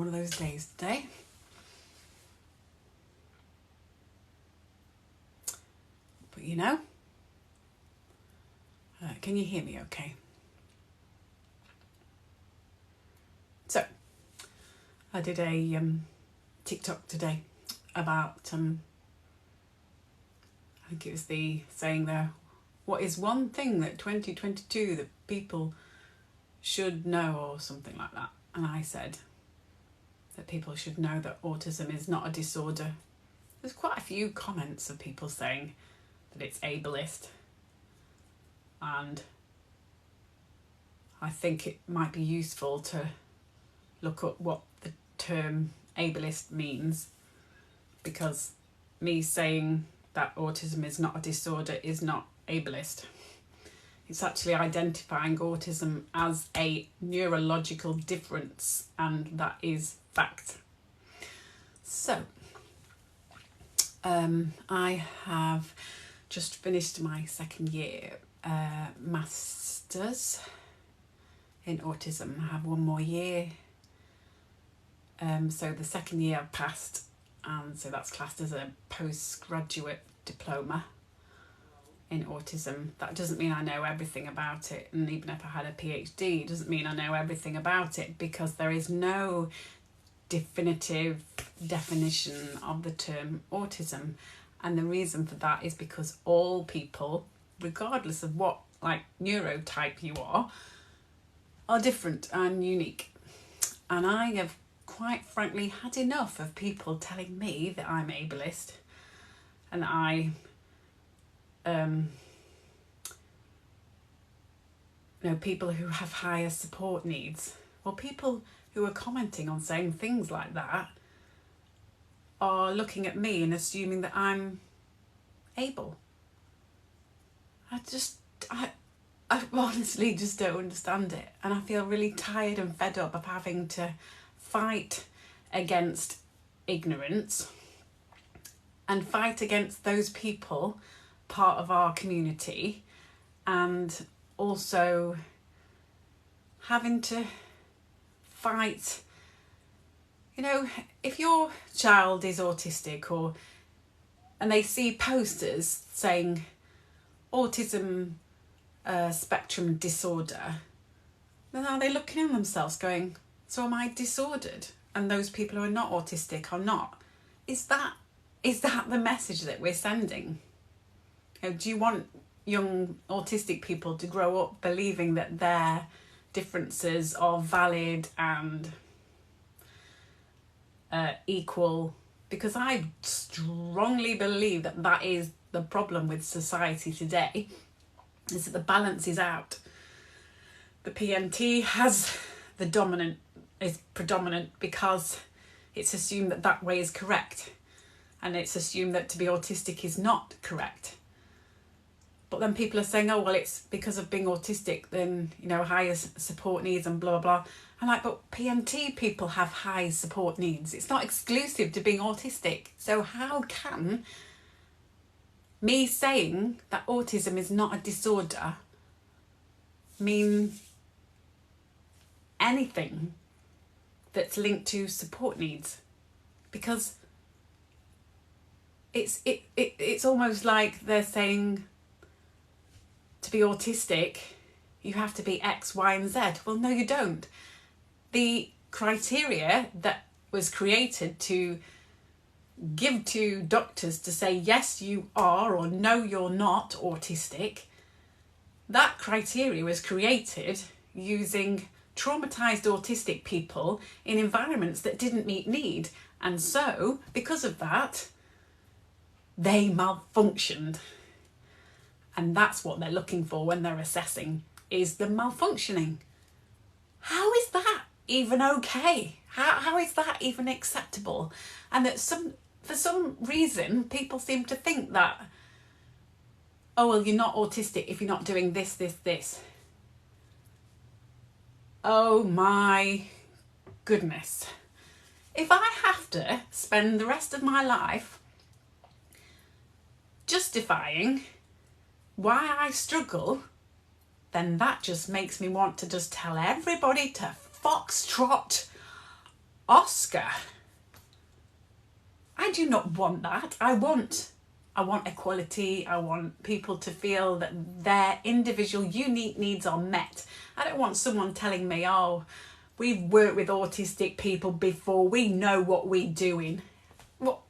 one of those days today. But you know, can you hear me okay? So, I did a TikTok today about, I think it was the saying there, what is one thing that 2022 that people should know, or something like that. And I said that people should know that autism is not a disorder. There's quite a few comments of people saying that it's ableist, and I think it might be useful to look up what the term ableist means, because me saying that autism is not a disorder is not ableist. It's actually identifying autism as a neurological difference, and that is fact. So, I have just finished my second year masters in autism. I have one more year. So the second year I've passed, and so that's classed as a postgraduate diploma in autism. That doesn't mean I know everything about it, and even if I had a PhD, it doesn't mean I know everything about it, because there is no definitive definition of the term autism. And the reason for that is because all people, regardless of what neurotype you are different and unique. And I have quite frankly had enough of people telling me that I'm ableist and I people who have higher support needs. Well, people who are commenting on saying things like that are looking at me and assuming that I'm able. I honestly just don't understand it, and I feel really tired and fed up of having to fight against ignorance and fight against those people, part of our community, and also having to fight. You know, if your child is autistic and they see posters saying autism spectrum disorder, then are they looking at themselves going, so am I disordered? And those people who are not autistic are not. Is that the message that we're sending? You know, do you want young autistic people to grow up believing that their differences are valid and equal? Because I strongly believe that is the problem with society today, is that the balance is out. The PNT is predominant because it's assumed that way is correct, and it's assumed that to be autistic is not correct. But then people are saying, oh well, it's because of being autistic, then higher support needs and blah blah blah. I'm like, but PNT people have high support needs. It's not exclusive to being autistic. So how can me saying that autism is not a disorder mean anything that's linked to support needs? Because it's almost like they're saying to be autistic you have to be X, Y and Z. Well, no, you don't. The criteria that was created to give to doctors to say yes you are or no you're not autistic, that criteria was created using traumatized autistic people in environments that didn't meet need, and so because of that they malfunctioned. And that's what they're looking for when they're assessing, is the malfunctioning. How is that even okay? How is that even acceptable? And that for some reason people seem to think that, oh well, you're not autistic if you're not doing this. Oh my goodness. If I have to spend the rest of my life justifying why I struggle, then that just makes me want to just tell everybody to foxtrot Oscar. I do not want that. I want equality. I want people to feel that their individual unique needs are met. I don't want someone telling me, oh, we've worked with autistic people before, we know what we're doing. What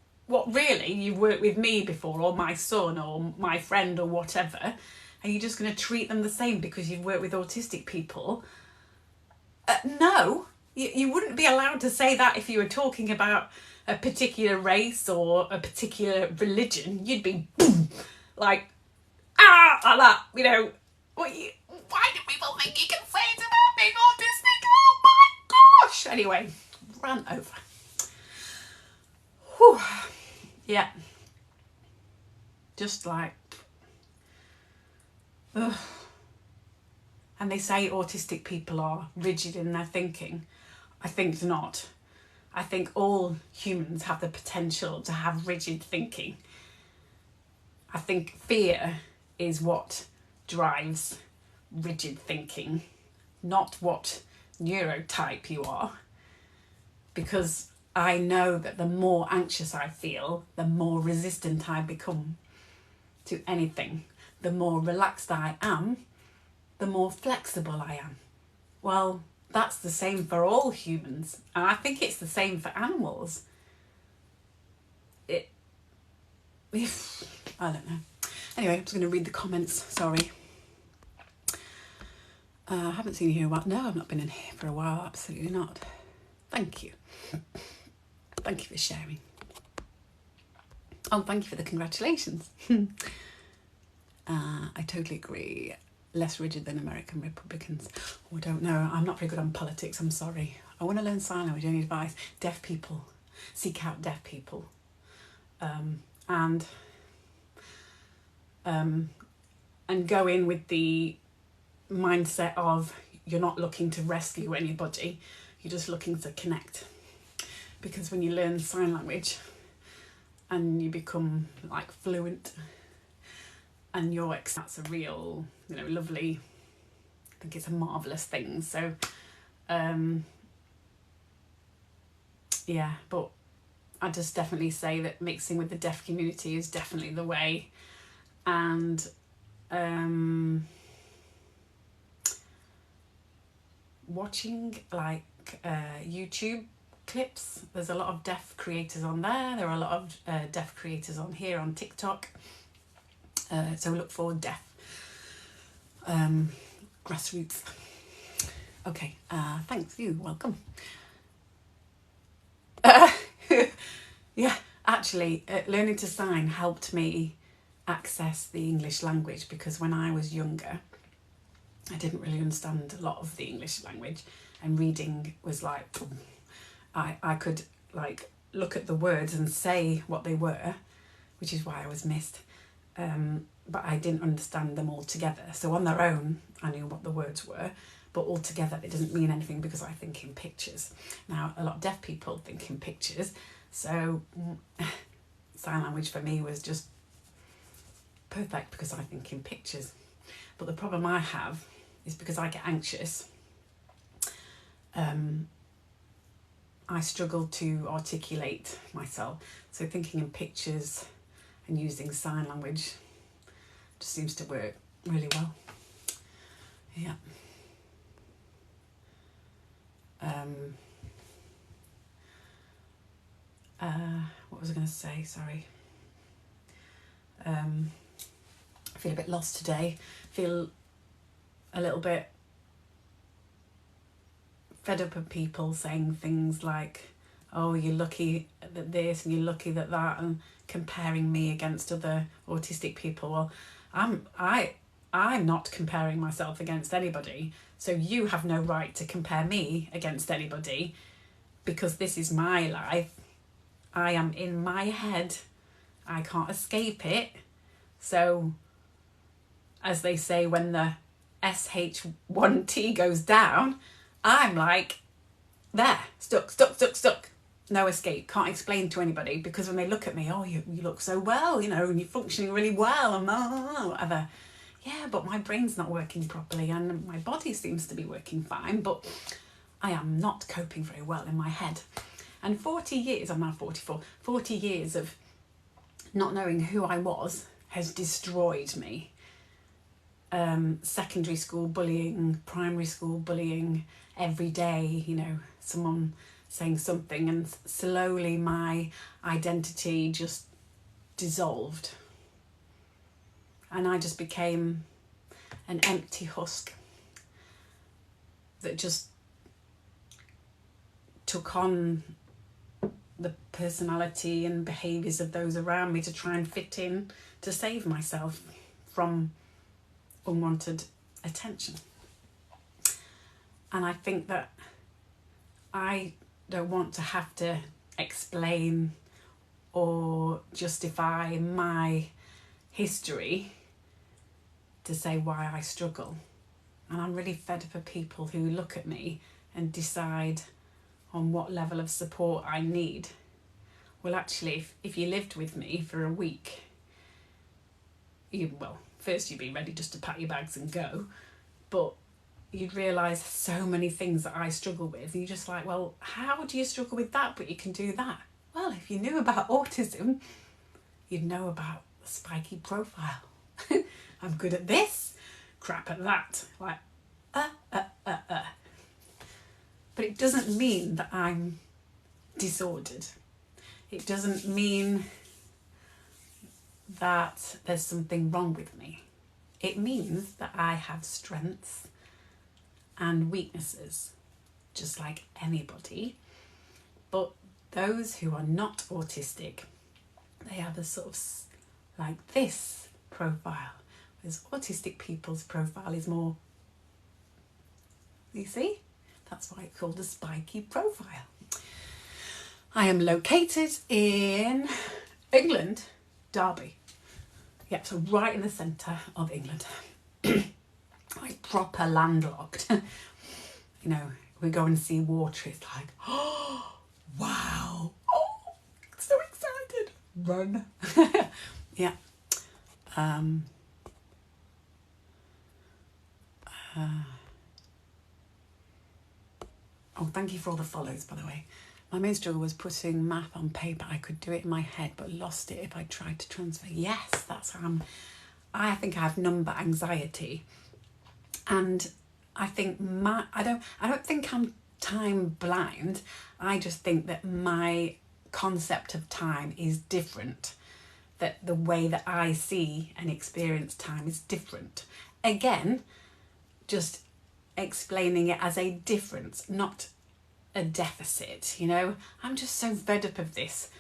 really? You've worked with me before, or my son, or my friend, or whatever. Are you just going to treat them the same because you've worked with autistic people? No, you wouldn't be allowed to say that if you were talking about a particular race or a particular religion. You'd be boom, like that. You know, why do people think you can say it about being autistic? Oh my gosh! Anyway, rant over. Whew. Yeah, just like, ugh. And they say autistic people are rigid in their thinking. I think not. I think all humans have the potential to have rigid thinking. I think fear is what drives rigid thinking, not what neurotype you are. Because I know that the more anxious I feel, the more resistant I become to anything. The more relaxed I am, the more flexible I am. Well, that's the same for all humans. And I think it's the same for animals. I don't know. Anyway, I'm just going to read the comments. Sorry. I haven't seen you here a while. No, I've not been in here for a while. Absolutely not. Thank you. Thank you for sharing. Oh, thank you for the congratulations. I totally agree. Less rigid than American Republicans. Oh, I don't know. I'm not very good on politics. I'm sorry. I want to learn sign language. Any advice? Deaf people. Seek out deaf people. And go in with the mindset of you're not looking to rescue anybody. You're just looking to connect. Because when you learn sign language and you become like fluent, and that's a real, lovely, I think it's a marvellous thing. So, yeah, but I just definitely say that mixing with the deaf community is definitely the way. And watching like YouTube clips, there's a lot of deaf creators on there. There are a lot of deaf creators on here on TikTok. So look for deaf grassroots. Okay, thanks, you welcome. Yeah, actually, learning to sign helped me access the English language, because when I was younger, I didn't really understand a lot of the English language, and reading was like, I could like look at the words and say what they were, which is why I was missed. But I didn't understand them all together. So on their own, I knew what the words were, but all together it doesn't mean anything because I think in pictures. Now, a lot of deaf people think in pictures, so sign language for me was just perfect because I think in pictures. But the problem I have is because I get anxious, I struggle to articulate myself. So thinking in pictures and using sign language just seems to work really well. Yeah. What was I going to say? Sorry. I feel a bit lost today. Feel a little bit fed up of people saying things like, oh, you're lucky that this and you're lucky that that, and comparing me against other autistic people. Well, I'm not comparing myself against anybody, so you have no right to compare me against anybody, because this is my life. I am in my head. I can't escape it. So, as they say, when the SH1T goes down, I'm like, there, stuck. No escape, can't explain to anybody, because when they look at me, oh, you look so well, and you're functioning really well, and whatever. Yeah, but my brain's not working properly and my body seems to be working fine, but I am not coping very well in my head. And 40 years, I'm now 44, 40 years of not knowing who I was has destroyed me. Secondary school bullying, primary school bullying, every day, you know, someone saying something, and slowly my identity just dissolved. And I just became an empty husk that just took on the personality and behaviours of those around me to try and fit in, to save myself from unwanted attention. And I think that I don't want to have to explain or justify my history to say why I struggle. And I'm really fed up of people who look at me and decide on what level of support I need. Well, actually, if you lived with me for a week, first you'd be ready just to pack your bags and go, but you'd realise so many things that I struggle with. And you're just like, well, how do you struggle with that, but you can do that? Well, if you knew about autism, you'd know about the spiky profile. I'm good at this, crap at that. Like, But it doesn't mean that I'm disordered. It doesn't mean that there's something wrong with me. It means that I have strengths and weaknesses, just like anybody. But those who are not autistic, they have a sort of like this profile, whereas autistic people's profile is more, you see? That's why it's called a spiky profile. I am located in England, Derby. Yeah, so right in the centre of England. Like proper landlocked. You know, we go and see water, it's like, oh, wow. Oh, so excited. Run. Yeah. Oh, thank you for all the follows, by the way. My main struggle was putting math on paper. I could do it in my head, but lost it if I tried to transfer. Yes, that's how I think I have number anxiety. And I think I don't think I'm time blind. I just think that my concept of time is different. That the way that I see and experience time is different. Again, just explaining it as a difference, not a deficit, you know. I'm just so fed up of this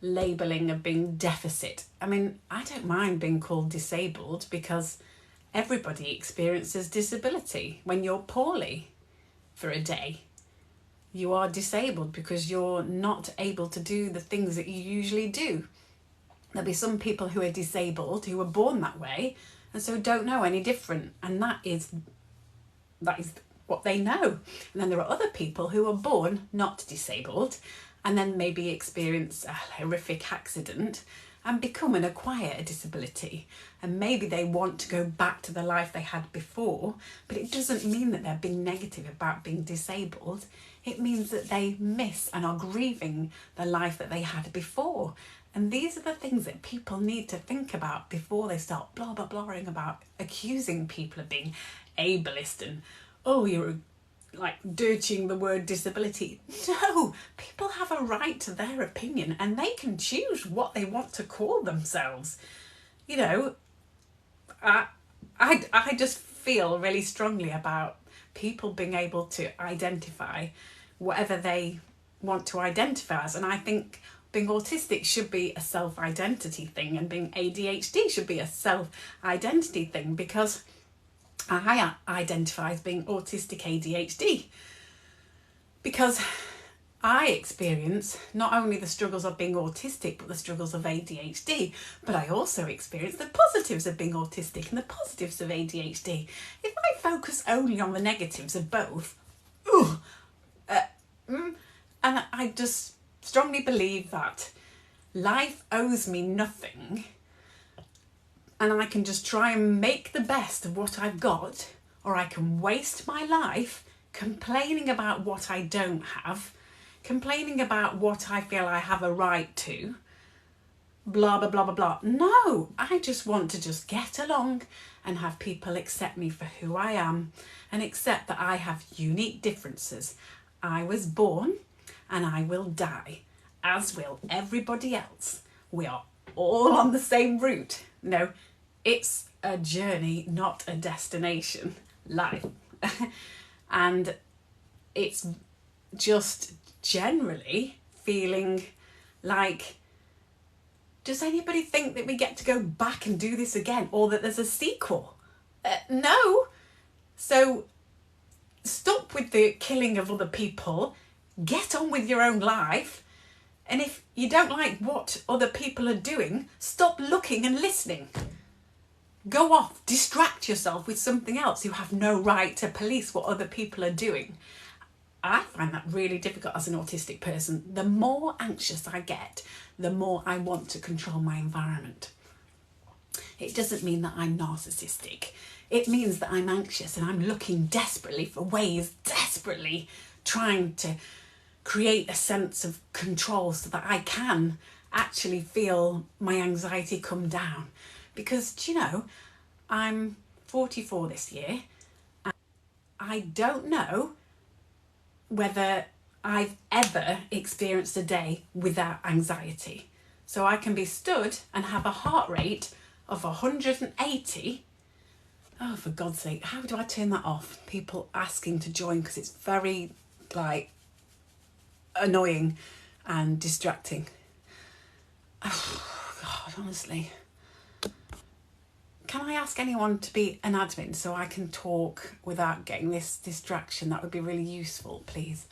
labelling of being deficit. I mean, I don't mind being called disabled because everybody experiences disability. When you're poorly for a day, you are disabled because you're not able to do the things that you usually do. There'll be some people who are disabled who were born that way and so don't know any different, and that is what they know. And then there are other people who are born not disabled and then maybe experience a horrific accident and become and acquire a disability. And maybe they want to go back to the life they had before, but it doesn't mean that they're being negative about being disabled. It means that they miss and are grieving the life that they had before. And these are the things that people need to think about before they start blah, blah, blahing about accusing people of being ableist and, oh, you're like dirtying the word disability. No, people have a right to their opinion and they can choose what they want to call themselves. You know, I just feel really strongly about people being able to identify whatever they want to identify as. And I think being autistic should be a self-identity thing, and being ADHD should be a self-identity thing, because I identify as being Autistic-ADHD because I experience not only the struggles of being autistic but the struggles of ADHD, but I also experience the positives of being autistic and the positives of ADHD. If I focus only on the negatives of both, and I just strongly believe that life owes me nothing, and I can just try and make the best of what I've got, or I can waste my life complaining about what I don't have, complaining about what I feel I have a right to, blah, blah, blah, blah, blah. No, I just want to just get along and have people accept me for who I am and accept that I have unique differences. I was born and I will die, as will everybody else. We are all on the same route. No, it's a journey, not a destination. Life. And it's just generally feeling like, does anybody think that we get to go back and do this again, or that there's a sequel? No. So stop with the killing of other people, get on with your own life, and if you don't like what other people are doing, stop looking and listening. Go off, distract yourself with something else. You have no right to police what other people are doing. I find that really difficult as an autistic person. The more anxious I get, the more I want to control my environment. It doesn't mean that I'm narcissistic. It means that I'm anxious and I'm looking desperately for ways, desperately trying to create a sense of control so that I can actually feel my anxiety come down. Because, do you know, I'm 44 this year, and I don't know whether I've ever experienced a day without anxiety. So I can be stood and have a heart rate of 180. Oh, for God's sake, how do I turn that off? People asking to join because it's very, annoying and distracting. Oh, God, honestly. Can I ask anyone to be an admin so I can talk without getting this distraction? That would be really useful, please.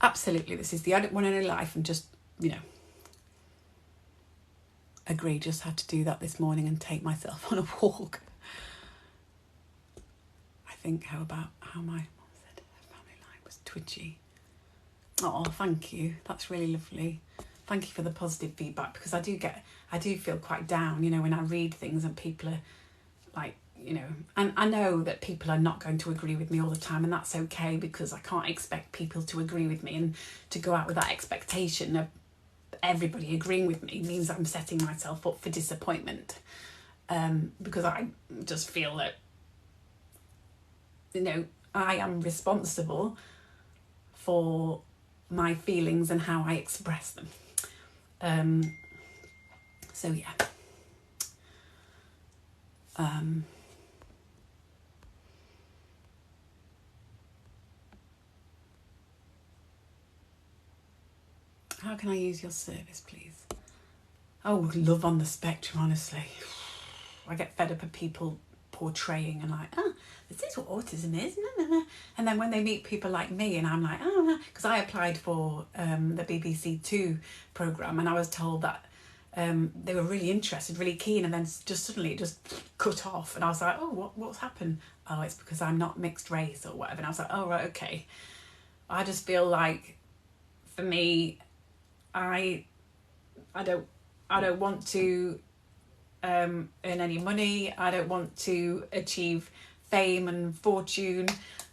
Absolutely, this is the one in a life, and just, agree, just had to do that this morning and take myself on a walk. I think how my mum said her family line was twitchy. Oh, thank you. That's really lovely. Thank you for the positive feedback, because I do feel quite down, when I read things and people are like, and I know that people are not going to agree with me all the time, and that's okay, because I can't expect people to agree with me, and to go out with that expectation of everybody agreeing with me means I'm setting myself up for disappointment, because I just feel that, I am responsible for my feelings and how I express them. So yeah. How can I use your service, please? Oh, love on the spectrum, honestly. I get fed up of people portraying and like, this is what autism is, and then when they meet people like me and I'm like, because I applied for the BBC Two programme, and I was told that they were really interested, really keen, and then just suddenly it just cut off, and I was like, oh, what's happened? Oh, it's because I'm not mixed race or whatever. And I was like, oh, right, okay. I just feel like, for me, I don't want to earn any money. I don't want to achieve fame and fortune.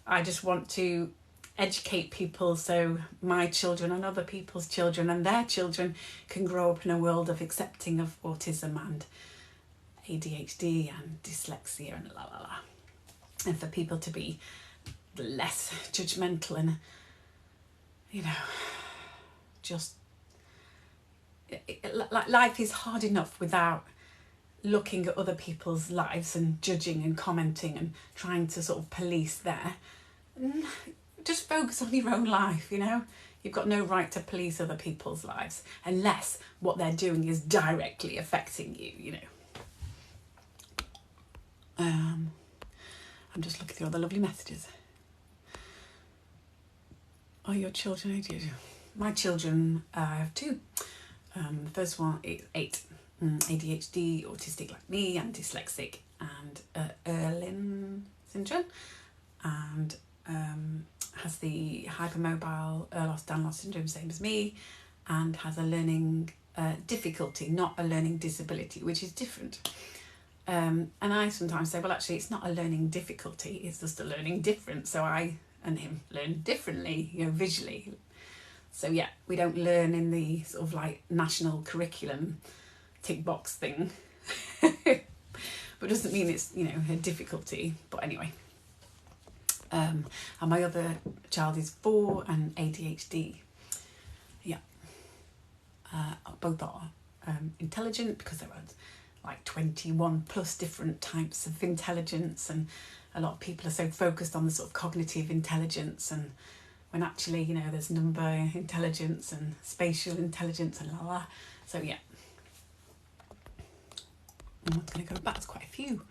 I just want to educate people so my children and other people's children and their children can grow up in a world of accepting of autism and ADHD and dyslexia and la la la. And for people to be less judgmental and, just... life is hard enough without looking at other people's lives and judging and commenting and trying to sort of police there. Just focus on your own life, You've got no right to police other people's lives unless what they're doing is directly affecting you, I'm just looking through all the lovely messages. Are your children ADHD? My children, I have two. The first one is 8, ADHD, autistic like me, and dyslexic, and Erlin syndrome, and has the hypermobile Ehlers-Danlos syndrome, same as me, and has a learning difficulty, not a learning disability, which is different. And I sometimes say, well, actually, it's not a learning difficulty, it's just a learning difference. So I and him learn differently, visually. So yeah, we don't learn in the sort of like national curriculum tick box thing. But it doesn't mean it's, a difficulty. But anyway. And my other child is 4 and ADHD. Yeah. Both are intelligent, because there are like 21 plus different types of intelligence, and a lot of people are so focused on the sort of cognitive intelligence, and when actually, there's number intelligence and spatial intelligence and la la. So yeah. I'm going to go back to quite a few.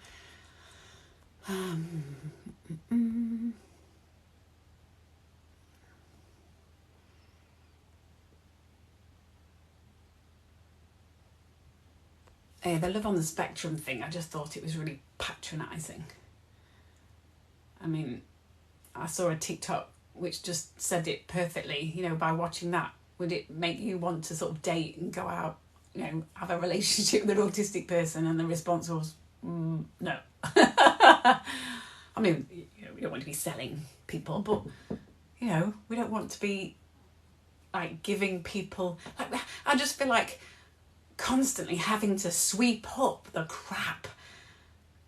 The love on the spectrum thing, I just thought it was really patronising. I mean, I saw a TikTok which just said it perfectly. By watching that, would it make you want to sort of date and go out, have a relationship with an autistic person? And the response was, no. I mean, we don't want to be selling people, but, we don't want to be like giving people, like, I just feel like constantly having to sweep up the crap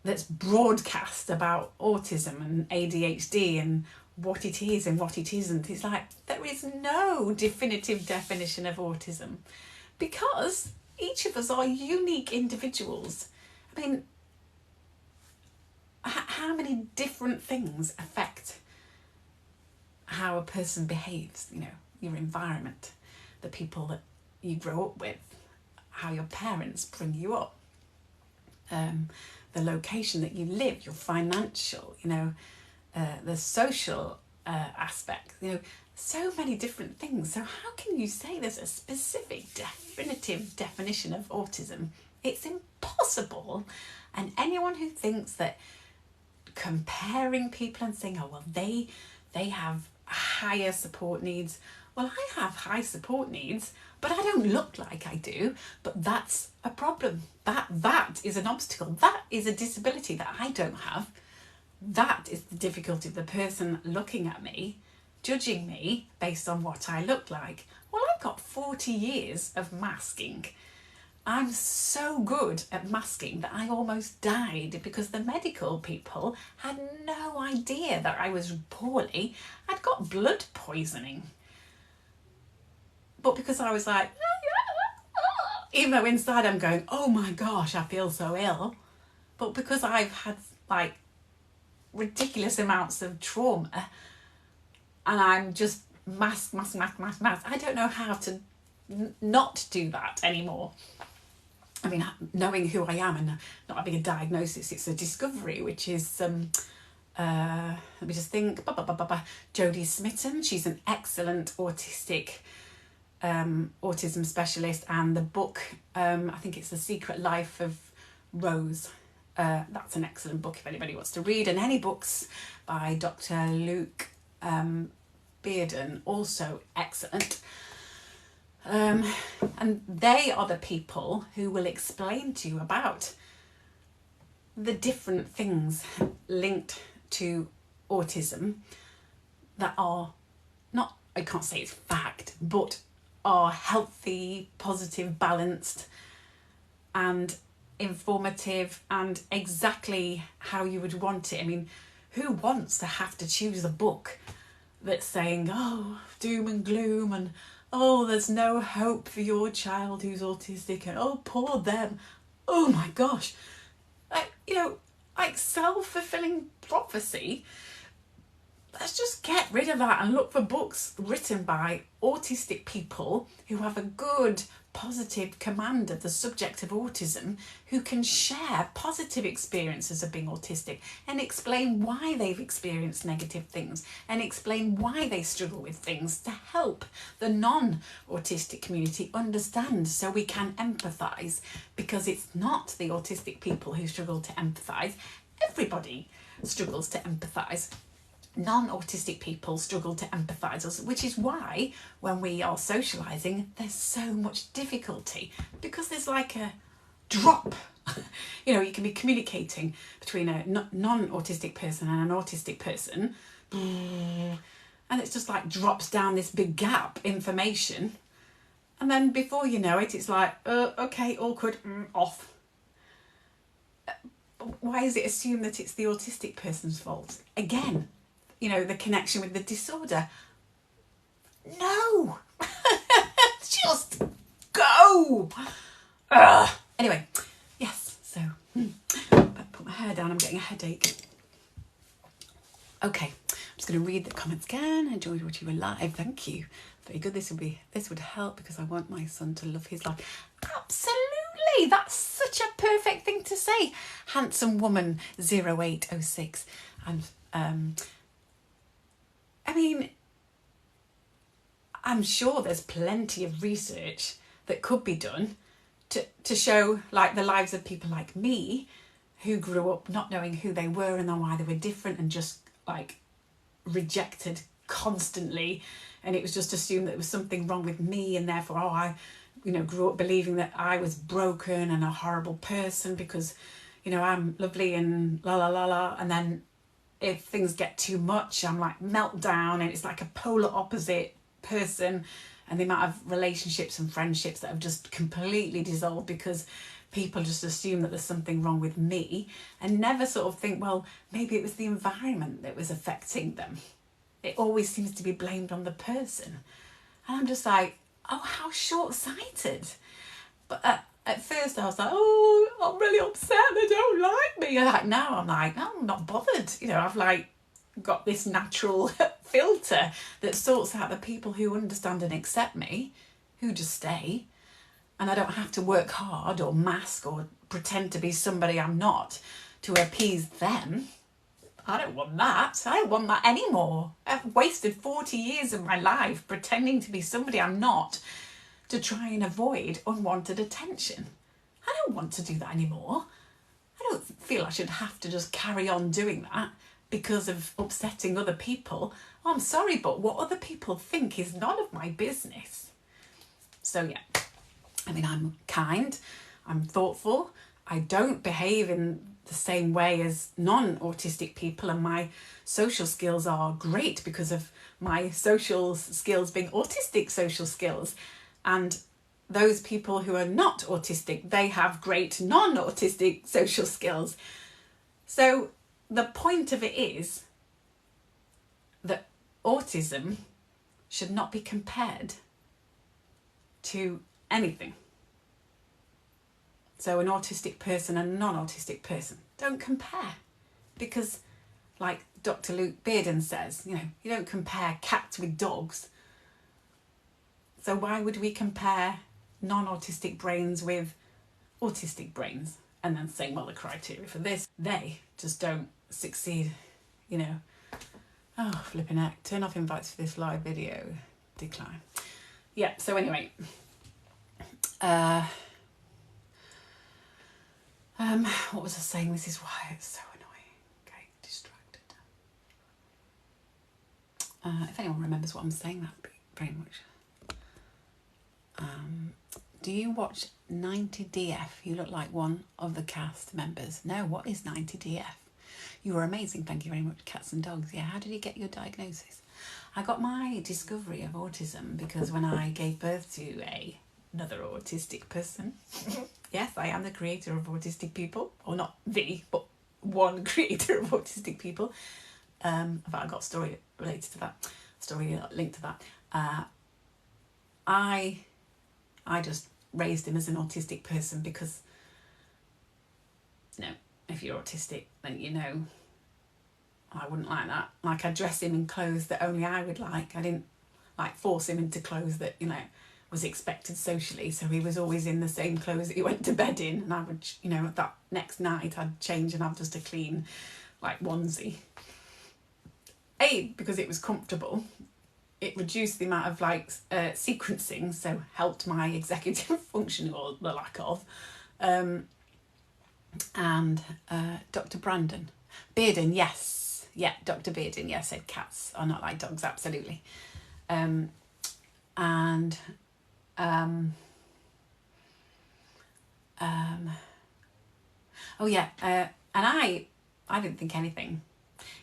that's broadcast about autism and ADHD and what it is and what it isn't. It's like there is no definitive definition of autism, because each of us are unique individuals. I mean, how many different things affect how a person behaves? Your environment, the people that you grow up with, how your parents bring you up, the location that you live, your financial, the social aspect, so many different things. So how can you say there's a specific definitive definition of autism? It's impossible. And anyone who thinks that comparing people and saying, oh, well, they have higher support needs. Well, I have high support needs, but I don't look like I do. But that's a problem. That is an obstacle. That is a disability that I don't have. That is the difficulty of the person looking at me, judging me based on what I look like. Well, I've got 40 years of masking. I'm so good at masking that I almost died because the medical people had no idea that I was poorly. I'd got blood poisoning. But because I was like, even though inside I'm going, oh my gosh, I feel so ill. But because I've had like ridiculous amounts of trauma and I'm just mask. I don't know how to not do that anymore. I mean, knowing who I am and not having a diagnosis, it's a discovery, which is, let me just think, Jodie Smitten. She's an excellent autism specialist, and the book, I think it's The Secret Life of Rose. That's an excellent book if anybody wants to read. And any books by Dr. Luke Bearden, also excellent. And they are the people who will explain to you about the different things linked to autism that are not, I can't say it's fact, but are healthy, positive, balanced and informative and exactly how you would want it. I mean, who wants to have to choose a book that's saying, oh, doom and gloom and oh, there's no hope for your child who's autistic and oh, poor them. Oh my gosh. Like self-fulfilling prophecy. Let's just get rid of that and look for books written by autistic people who have a good, positive command of the subject of autism, who can share positive experiences of being autistic and explain why they've experienced negative things and explain why they struggle with things to help the non-autistic community understand, so we can empathise, because it's not the autistic people who struggle to empathise. Everybody struggles to empathise. Non-autistic people struggle to empathise, which is why when we are socialising there's so much difficulty, because there's like a drop You know, you can be communicating between a non-autistic person and an autistic person, and it's just like drops down this big gap information, and then before you know it, it's like, okay, awkward, off. Why is it assumed that it's the autistic person's fault? Again, you know, the connection with the disorder. No! Just go! Ugh. Anyway, yes, so put my hair down, I'm getting a headache. Okay, I'm just going to read the comments again. Enjoyed what you were live, thank you. Very good, this would help because I want my son to love his life. Absolutely, that's such a perfect thing to say. Handsome woman 0806. And I mean, I'm sure there's plenty of research that could be done to show like the lives of people like me who grew up not knowing who they were and then why they were different and just like rejected constantly, and it was just assumed that there was something wrong with me, and therefore I grew up believing that I was broken and a horrible person because I'm lovely and la la la la, and then if things get too much I'm like meltdown, and it's like a polar opposite person, and the amount of relationships and friendships that have just completely dissolved because people just assume that there's something wrong with me and never sort of think, well, maybe it was the environment that was affecting them. It always seems to be blamed on the person. And I'm just like, oh, how short-sighted. But at first I was like, oh, I'm really upset they don't like me. And like now I'm like, no, I'm not bothered. I've like got this natural filter that sorts out the people who understand and accept me, who just stay. And I don't have to work hard or mask or pretend to be somebody I'm not to appease them. I don't want that. I don't want that anymore. I've wasted 40 years of my life pretending to be somebody I'm not to try and avoid unwanted attention. I don't want to do that anymore. I don't feel I should have to just carry on doing that because of upsetting other people. Oh, I'm sorry, but what other people think is none of my business. So yeah. I mean, I'm kind, I'm thoughtful, I don't behave in the same way as non-autistic people, and my social skills are great because of my social skills being autistic social skills. And those people who are not autistic, they have great non-autistic social skills. So the point of it is that autism should not be compared to anything. So an autistic person and a non-autistic person, don't compare, because like Dr. Luke Bearden says, you don't compare cats with dogs. So why would we compare non-autistic brains with autistic brains and then say, well, the criteria for this, they just don't succeed, Oh, flipping heck, turn off invites for this live video, decline. Yeah, so anyway, what was I saying? This is why it's so annoying. Okay, distracted. If anyone remembers what I'm saying, that'd be very much. Do you watch 90DF? You look like one of the cast members. No, what is 90DF? You were amazing, thank you very much. Cats and dogs. Yeah, how did you get your diagnosis? I got my discovery of autism because when I gave birth to another autistic person. Yes, I am the creator of autistic people, or not the, but one creator of autistic people. I've got a story related to that, story linked to that. I just raised him as an autistic person because, if you're autistic, then I wouldn't like that. Like, I'd dress him in clothes that only I would like. I didn't like force him into clothes that, was expected socially. So he was always in the same clothes that he went to bed in. And I would, that next night I'd change and have just a clean, like, onesie. Because it was comfortable. It reduced the amount of, sequencing, so helped my executive function, or the lack of. And Dr. Brandon. Bearden, yes. Yeah, Dr. Bearden, yes, said cats are not like dogs, absolutely. Oh yeah, and I didn't think anything.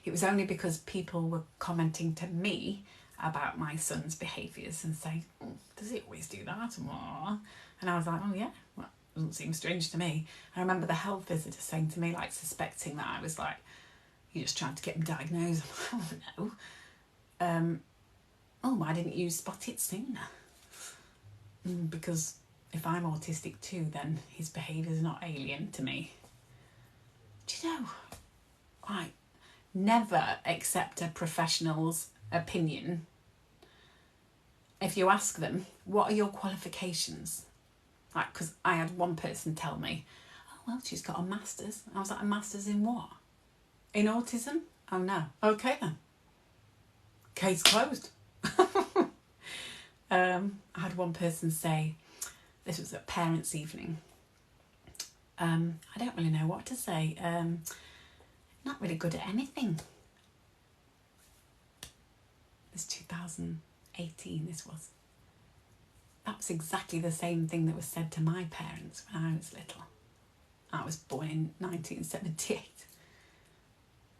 It was only because people were commenting to me about my son's behaviours and saying, oh, does he always do that? And I was like, oh yeah, well, doesn't seem strange to me. I remember the health visitor saying to me, like, suspecting that I was like, you're just trying to get him diagnosed. I'm like, oh no. Oh, why didn't you spot it sooner? Because if I'm autistic too, then his behaviour is not alien to me. Do you know, I never accept a professional's opinion if you ask them, what are your qualifications? Like, because I had one person tell me, oh, well, she's got a master's. I was like, a master's in what? In autism? Oh, no. Okay, then. Case closed. I had one person say, this was at parents' evening, I don't really know what to say. Not really good at anything. This 2018, this was. That was exactly the same thing that was said to my parents when I was little. I was born in 1978.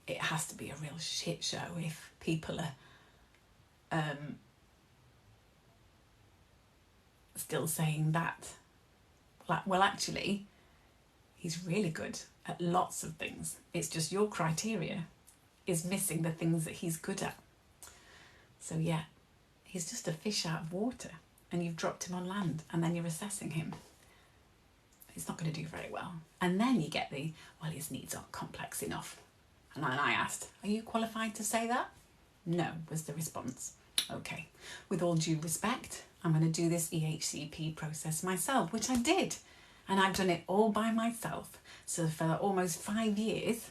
It has to be a real shit show if people are still saying that. Like, well, actually, he's really good at lots of things. It's just your criteria is missing the things that he's good at. So yeah, he's just a fish out of water, and you've dropped him on land and then you're assessing him. He's not going to do very well. And then you get the, well, his needs aren't complex enough. And then I asked, are you qualified to say that? No, was the response. Okay, with all due respect, I'm going to do this EHCP process myself, which I did. And I've done it all by myself. So for almost 5 years,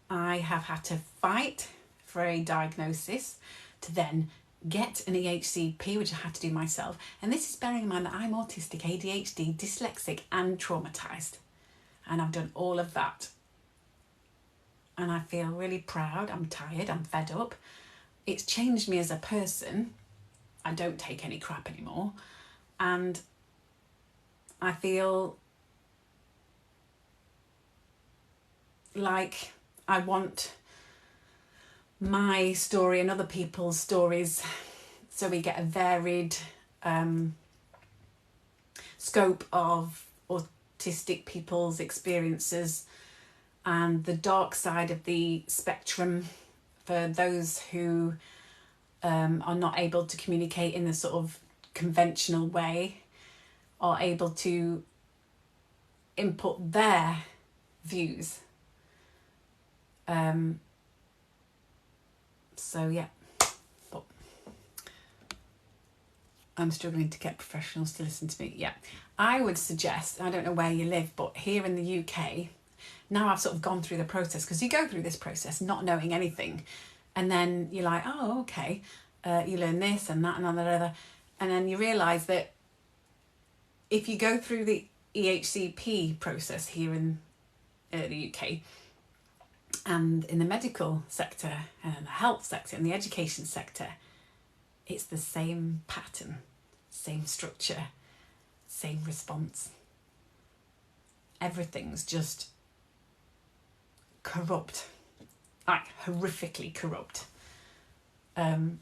I have had to fight for a diagnosis to then get an EHCP, which I had to do myself. And this is bearing in mind that I'm autistic, ADHD, dyslexic and traumatised. And I've done all of that. And I feel really proud. I'm tired. I'm fed up. It's changed me as a person. I don't take any crap anymore. And I feel like I want my story and other people's stories so we get a varied scope of autistic people's experiences and the dark side of the spectrum for those who are not able to communicate in the sort of conventional way, are able to input their views. So yeah, but I'm struggling to get professionals to listen to me. Yeah, I would suggest, I don't know where you live, but here in the UK, now I've sort of gone through the process, because you go through this process not knowing anything, and then you're like, oh, okay, you learn this and that and that and other, and then you realise that if you go through the EHCP process here in the UK, and in the medical sector and in the health sector and the education sector, it's the same pattern, same structure, same response. Everything's just corrupt, like horrifically corrupt. The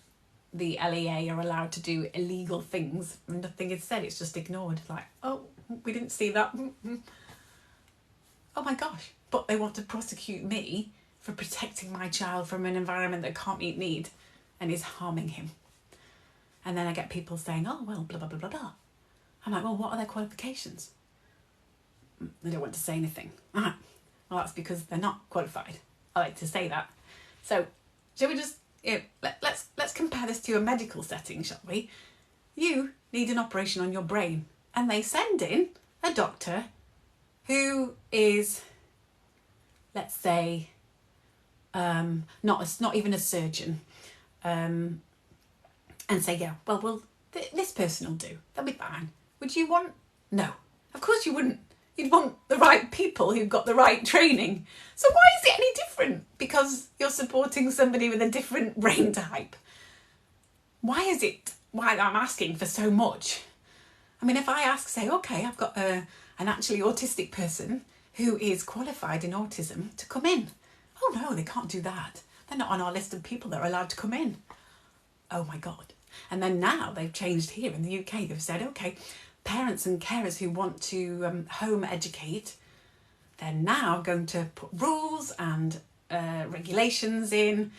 LEA are allowed to do illegal things and nothing is said, it's just ignored. Like, oh, we didn't see that. Oh my gosh. But they want to prosecute me for protecting my child from an environment that can't meet need and is harming him. And then I get people saying, oh, well, blah, blah, blah, blah, blah. I'm like, well, what are their qualifications? They don't want to say anything. Well, that's because they're not qualified. I like to say that. So shall we just, let's compare this to a medical setting, shall we? You need an operation on your brain and they send in a doctor who is, let's say, not even a surgeon, and say, yeah, well, this person will do. They'll be fine. Would you want? No, of course you wouldn't. You'd want the right people who've got the right training. So why is it any different? Because you're supporting somebody with a different brain type. Why I'm asking for so much? I mean, if I ask, say, okay, I've got an actually autistic person who is qualified in autism to come in. Oh no, they can't do that. They're not on our list of people that are allowed to come in. Oh my God. And then now they've changed here in the UK. They've said, okay, parents and carers who want to home educate, they're now going to put rules and regulations in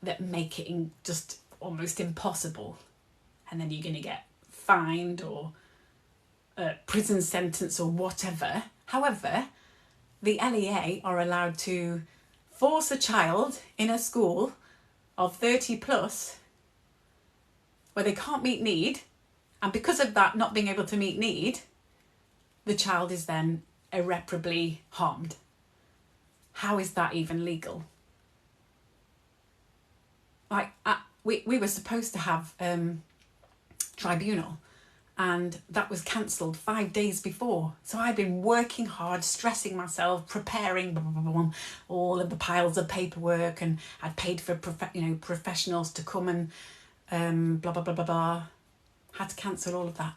that make it just almost impossible. And then you're going to get fined or a prison sentence or whatever. However, the LEA are allowed to force a child in a school of 30 plus where they can't meet need, and because of that not being able to meet need, the child is then irreparably harmed. How is that even legal? Like, we were supposed to have tribunal, and that was cancelled 5 days before. So I'd been working hard, stressing myself, preparing blah, blah, blah, blah, all of the piles of paperwork, and I'd paid for professionals to come and blah, blah, blah, blah, blah. Had to cancel all of that.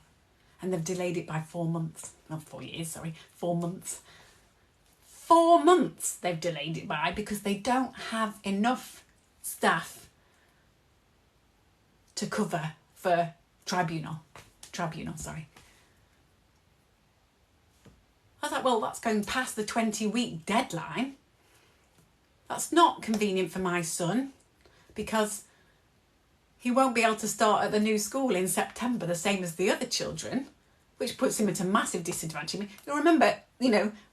And they've delayed it by 4 months. Not 4 years, sorry, 4 months. 4 months they've delayed it by because they don't have enough staff to cover for tribunal, sorry. I was like, well, that's going past the 20-week deadline. That's not convenient for my son because he won't be able to start at the new school in September, the same as the other children, which puts him at a massive disadvantage. I mean, you'll remember,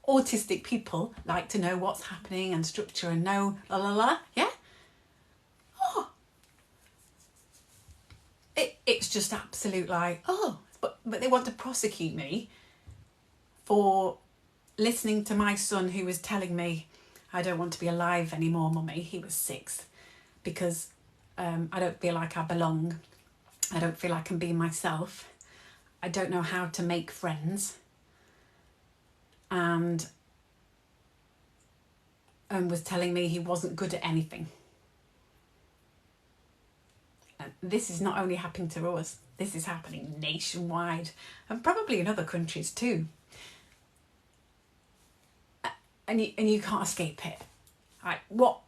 autistic people like to know what's happening and structure and know la la la, yeah? Oh. It's just absolute like, oh, but they want to prosecute me for listening to my son who was telling me, I don't want to be alive anymore, mummy. He was 6, because I don't feel like I belong. I don't feel I can be myself. I don't know how to make friends. And was telling me he wasn't good at anything. And this is not only happening to us, this is happening nationwide and probably in other countries too. And you can't escape it. Like, what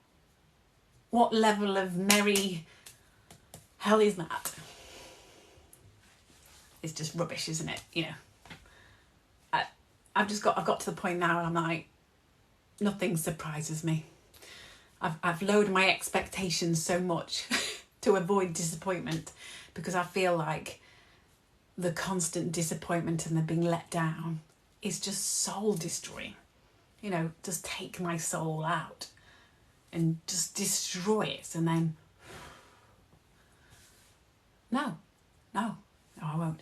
level of merry hell is that? It's just rubbish, isn't it? I've got to the point now and I'm like, nothing surprises me. I've lowered my expectations so much to avoid disappointment, because I feel like the constant disappointment and the being let down is just soul destroying. Just take my soul out and just destroy it, and then no, I won't.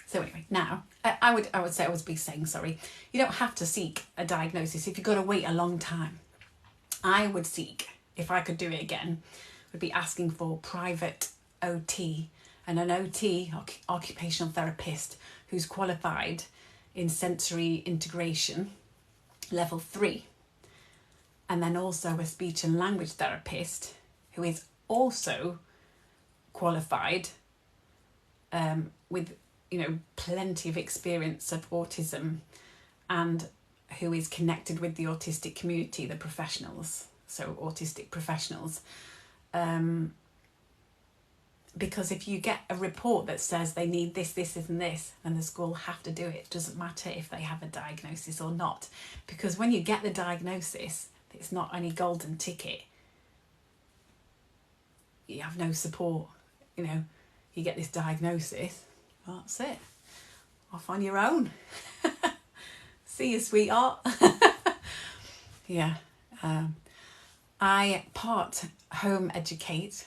So anyway, now I would be saying, sorry, you don't have to seek a diagnosis if you've got to wait a long time. I would seek, if I could do it again, would be asking for private OT, and an OT, occupational therapist, who's qualified in sensory integration level 3, and then also a speech and language therapist who is also qualified with plenty of experience of autism, and who is connected with the autistic community, the professionals, so autistic professionals. Because if you get a report that says they need this, and this, then the school have to do it. It doesn't matter if they have a diagnosis or not. Because when you get the diagnosis, it's not any golden ticket. You have no support. You get this diagnosis, well, that's it. Off on your own. See you, sweetheart. Yeah. I part home educate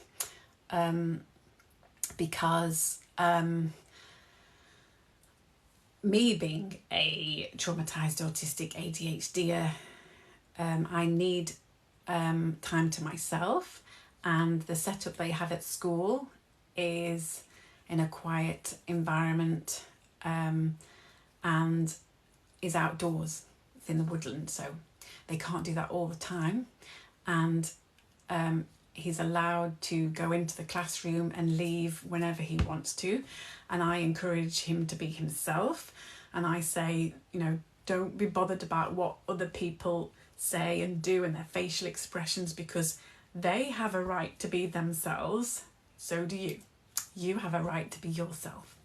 because me being a traumatised autistic ADHD, I need time to myself, and the setup they have at school is in a quiet environment and is outdoors. It's in the woodland, so they can't do that all the time. And he's allowed to go into the classroom and leave whenever he wants to, and I encourage him to be himself. and I say, you know, don't be bothered about what other people say and do and their facial expressions, because they have a right to be themselves. So do you. You have a right to be yourself.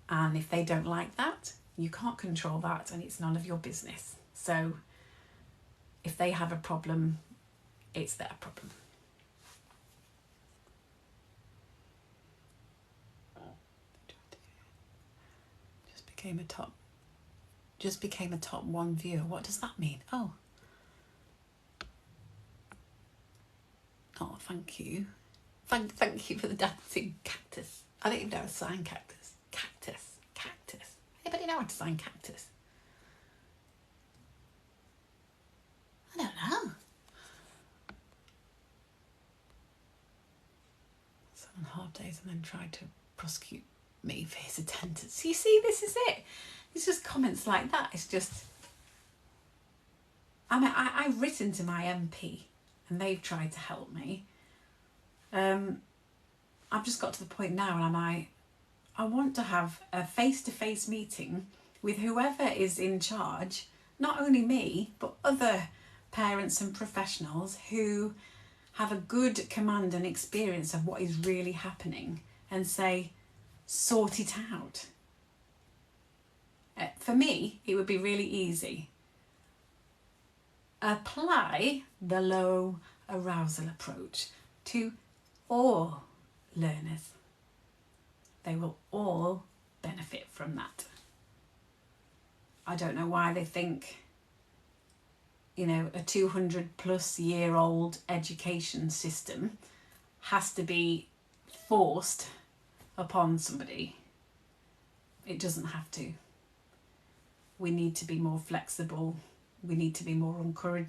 And if they don't like that, you can't control that, and it's none of your business. So if they have a problem, it's their problem. Just became a top 1 viewer. What does that mean? Oh, thank you. Thank you for the dancing cactus. I don't even know how to sign cactus. Cactus. Anybody know how to sign cactus? I don't know. So on hard days, and then tried to prosecute me for his attendance. You see, this is it. It's just comments like that. It's just, I mean, I've written to my MP and they've tried to help me. I've just got to the point now and I want to have a face-to-face meeting with whoever is in charge, not only me, but other parents and professionals who have a good command and experience of what is really happening, and say, sort it out. For me, it would be really easy. Apply the low arousal approach to all learners. They will all benefit from that. I don't know why they think, you know, a 200+ year old education system has to be forced upon somebody. It doesn't have to. We need to be more flexible. We need to be more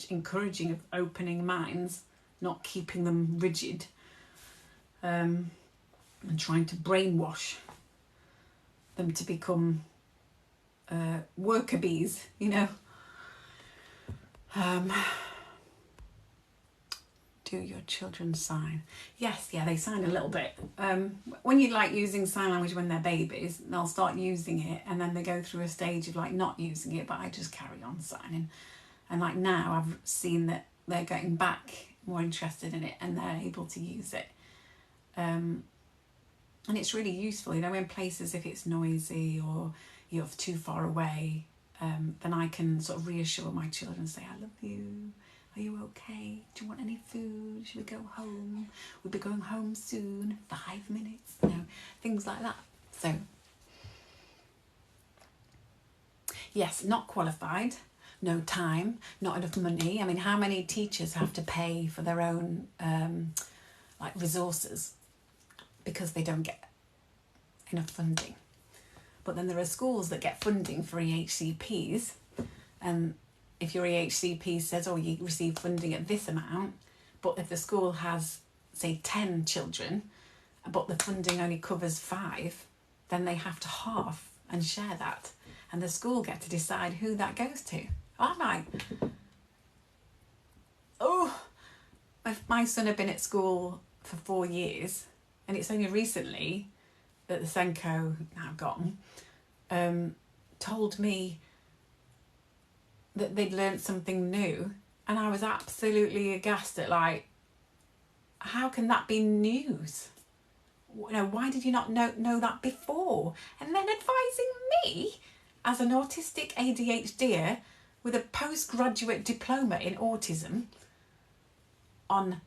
encouraging of opening minds, not keeping them rigid, and trying to brainwash them to become worker bees, you know. Do your children sign? Yes, yeah, they sign a little bit. When you like using sign language when they're babies, they'll start using it, and then they go through a stage of like not using it, but I just carry on signing. And like now I've seen that they're getting back more interested in it and they're able to use it. And it's really useful, you know, in places if it's noisy or you're too far away, then I can sort of reassure my children and say, I love you. Are you okay? Do you want any food? Should we go home? We'll be going home soon. 5 minutes. You know, things like that. So, yes, not qualified. No time. Not enough money. I mean, how many teachers have to pay for their own like resources because they don't get enough funding? But then there are schools that get funding for EHCPs, and if your EHCP says, oh, you receive funding at this amount, but if the school has, say, 10 children, but the funding only covers 5, then they have to half and share that. And the school get to decide who that goes to. I'm like, oh, my son had been at school for 4 years, and it's only recently that the Senko, now gone, told me that they'd learnt something new, and I was absolutely aghast at, like, how can that be news? You know, why did you not know that before? And then advising me as an autistic ADHDer with a postgraduate diploma in autism on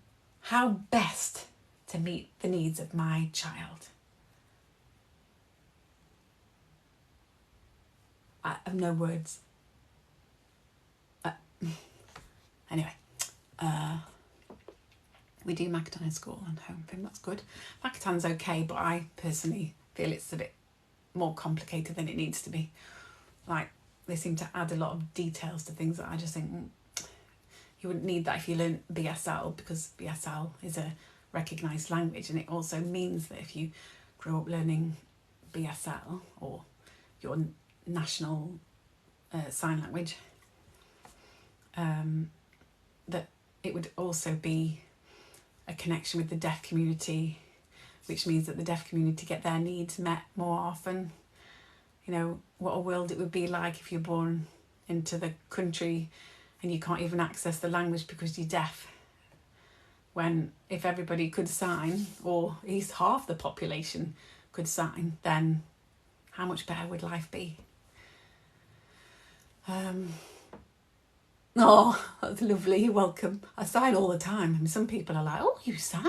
how best to meet the needs of my child. I have no words. Anyway, we do Makaton in school and home film, that's good. Makaton's okay, but I personally feel it's a bit more complicated than it needs to be. Like, they seem to add a lot of details to things that I just think you wouldn't need that if you learn BSL, because BSL is a recognised language, and it also means that if you grow up learning BSL or your national sign language, that it would also be a connection with the deaf community, which means that the deaf community get their needs met more often. you know, what a world it would be like if you're born into the country and you can't even access the language because you're deaf. When if everybody could sign, or at least half the population could sign, then how much better would life be? Oh, that's lovely. You're welcome. I sign all the time. I mean, some people are like, oh, you sign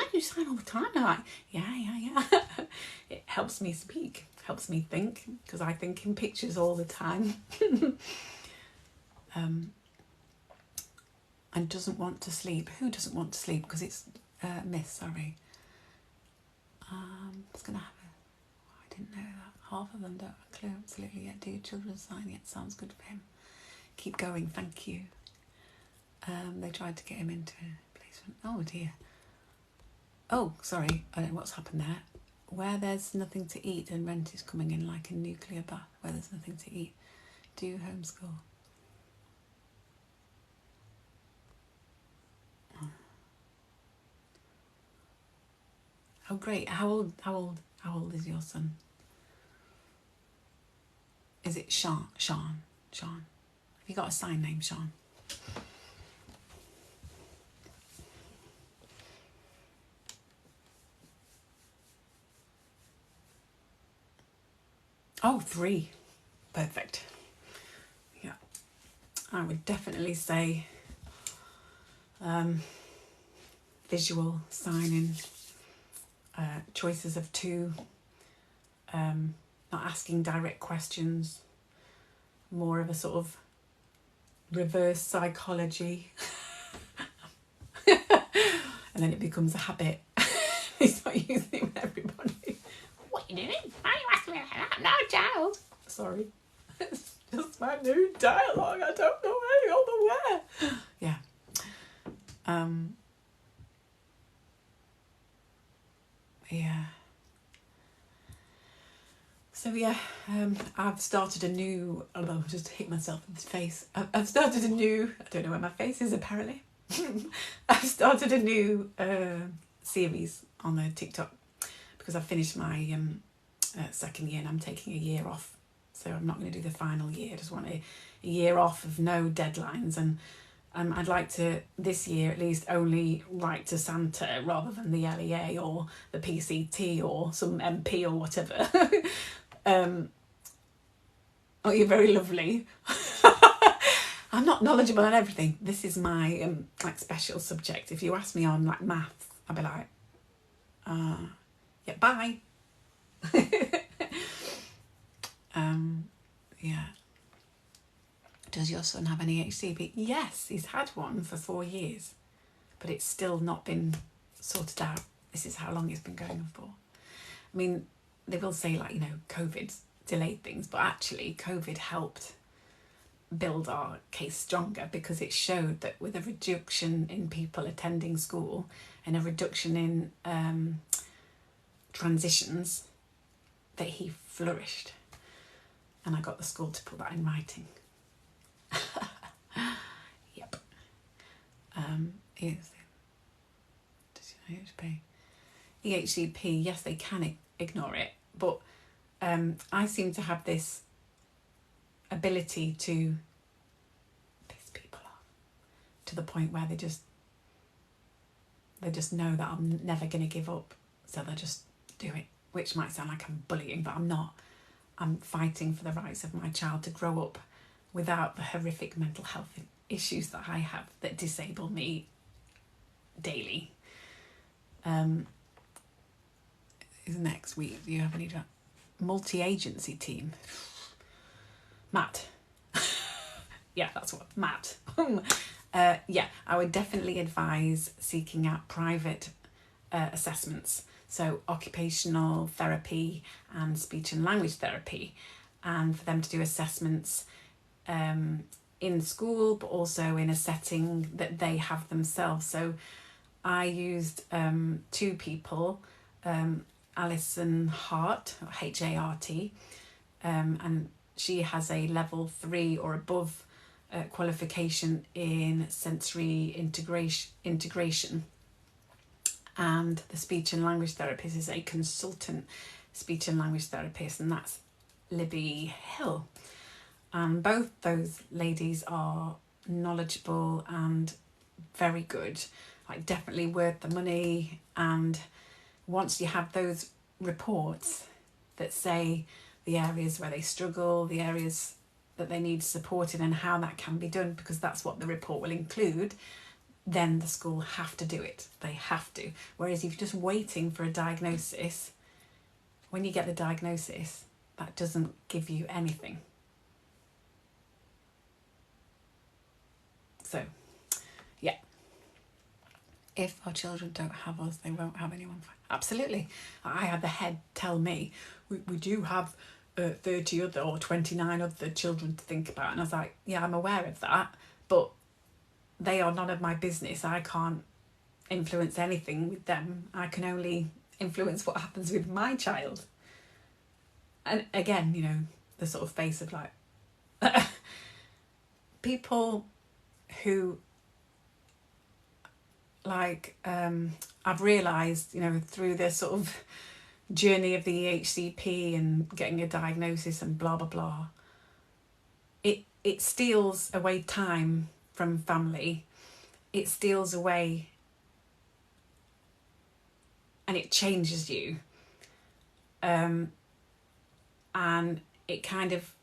all the time. I'm like, yeah. It helps me speak, helps me think, because I think in pictures all the time. And doesn't want to sleep. Who doesn't want to sleep? Because it's Miss, sorry. I was going to have I didn't know that. Half of them don't have a clue absolutely yet. Do your children sign yet? Sounds good for him. Keep going, thank you. They tried to get him into placement. Oh dear. Oh, sorry. I don't know what's happened there. Where there's nothing to eat and rent is coming in like a nuclear bath. Where there's nothing to eat. Do you homeschool? Oh great. How old is your son? Is it Sean? Have you got a sign name, Sean? Oh, 3. Perfect. Yeah. I would definitely say visual signing, choices of 2, not asking direct questions, more of a sort of reverse psychology. And then it becomes a habit. It's not using it with everybody. What are you doing? Why are you asking me like that? I'm not a child. Sorry. It's just my new dialogue. I don't know any other way. Yeah. Yeah. So yeah, I've started a new, I'll just hit myself in the face. I've started a new, I don't know where my face is apparently. I've started a new series on the TikTok because I've finished my second year and I'm taking a year off. So I'm not going to do the final year. I just want a year off of no deadlines. And I'd like to, this year at least, only write to Santa rather than the LEA or the PCT or some MP or whatever. Oh, you're very lovely. I'm not knowledgeable on everything. This is my like special subject. If you ask me on like maths, I'll be like, yeah, bye. Yeah. Does your son have an ADHD? But yes, he's had one for 4 years, but it's still not been sorted out. This is how long it's been going on for. I mean, they will say like, you know, COVID delayed things, but actually COVID helped build our case stronger because it showed that with a reduction in people attending school and a reduction in transitions, that he flourished. And I got the school to put that in writing. Yep. EHCP, yes, they can ignore it, but I seem to have this ability to piss people off to the point where they just know that I'm never going to give up, so they'll just do it, which might sound like I'm bullying, but I'm not. I'm fighting for the rights of my child to grow up without the horrific mental health issues that I have that disable me daily. Is next week, do you have any multi-agency team? Matt. Yeah, that's what, Matt. Yeah, I would definitely advise seeking out private assessments. So occupational therapy and speech and language therapy, and for them to do assessments in school, but also in a setting that they have themselves. So I used 2 people, Alison Hart, or H-A-R-T, and she has a level 3 or above qualification in sensory integration. And the speech and language therapist is a consultant speech and language therapist, and that's Libby Hill. And both those ladies are knowledgeable and very good, like definitely worth the money. And once you have those reports that say the areas where they struggle, the areas that they need support in and how that can be done, because that's what the report will include, then the school have to do it. They have to. Whereas if you're just waiting for a diagnosis, when you get the diagnosis, that doesn't give you anything. So, yeah. If our children don't have us, they won't have anyone. Absolutely. I had the head tell me, we do have 30 other or 29 other children to think about. And I was like, yeah, I'm aware of that, but they are none of my business. I can't influence anything with them. I can only influence what happens with my child. And again, you know, the sort of face of like, people who, like, I've realised, you know, through this sort of journey of the EHCP and getting a diagnosis and blah, blah, blah, it steals away time from family. It steals away and it changes you. And it kind of,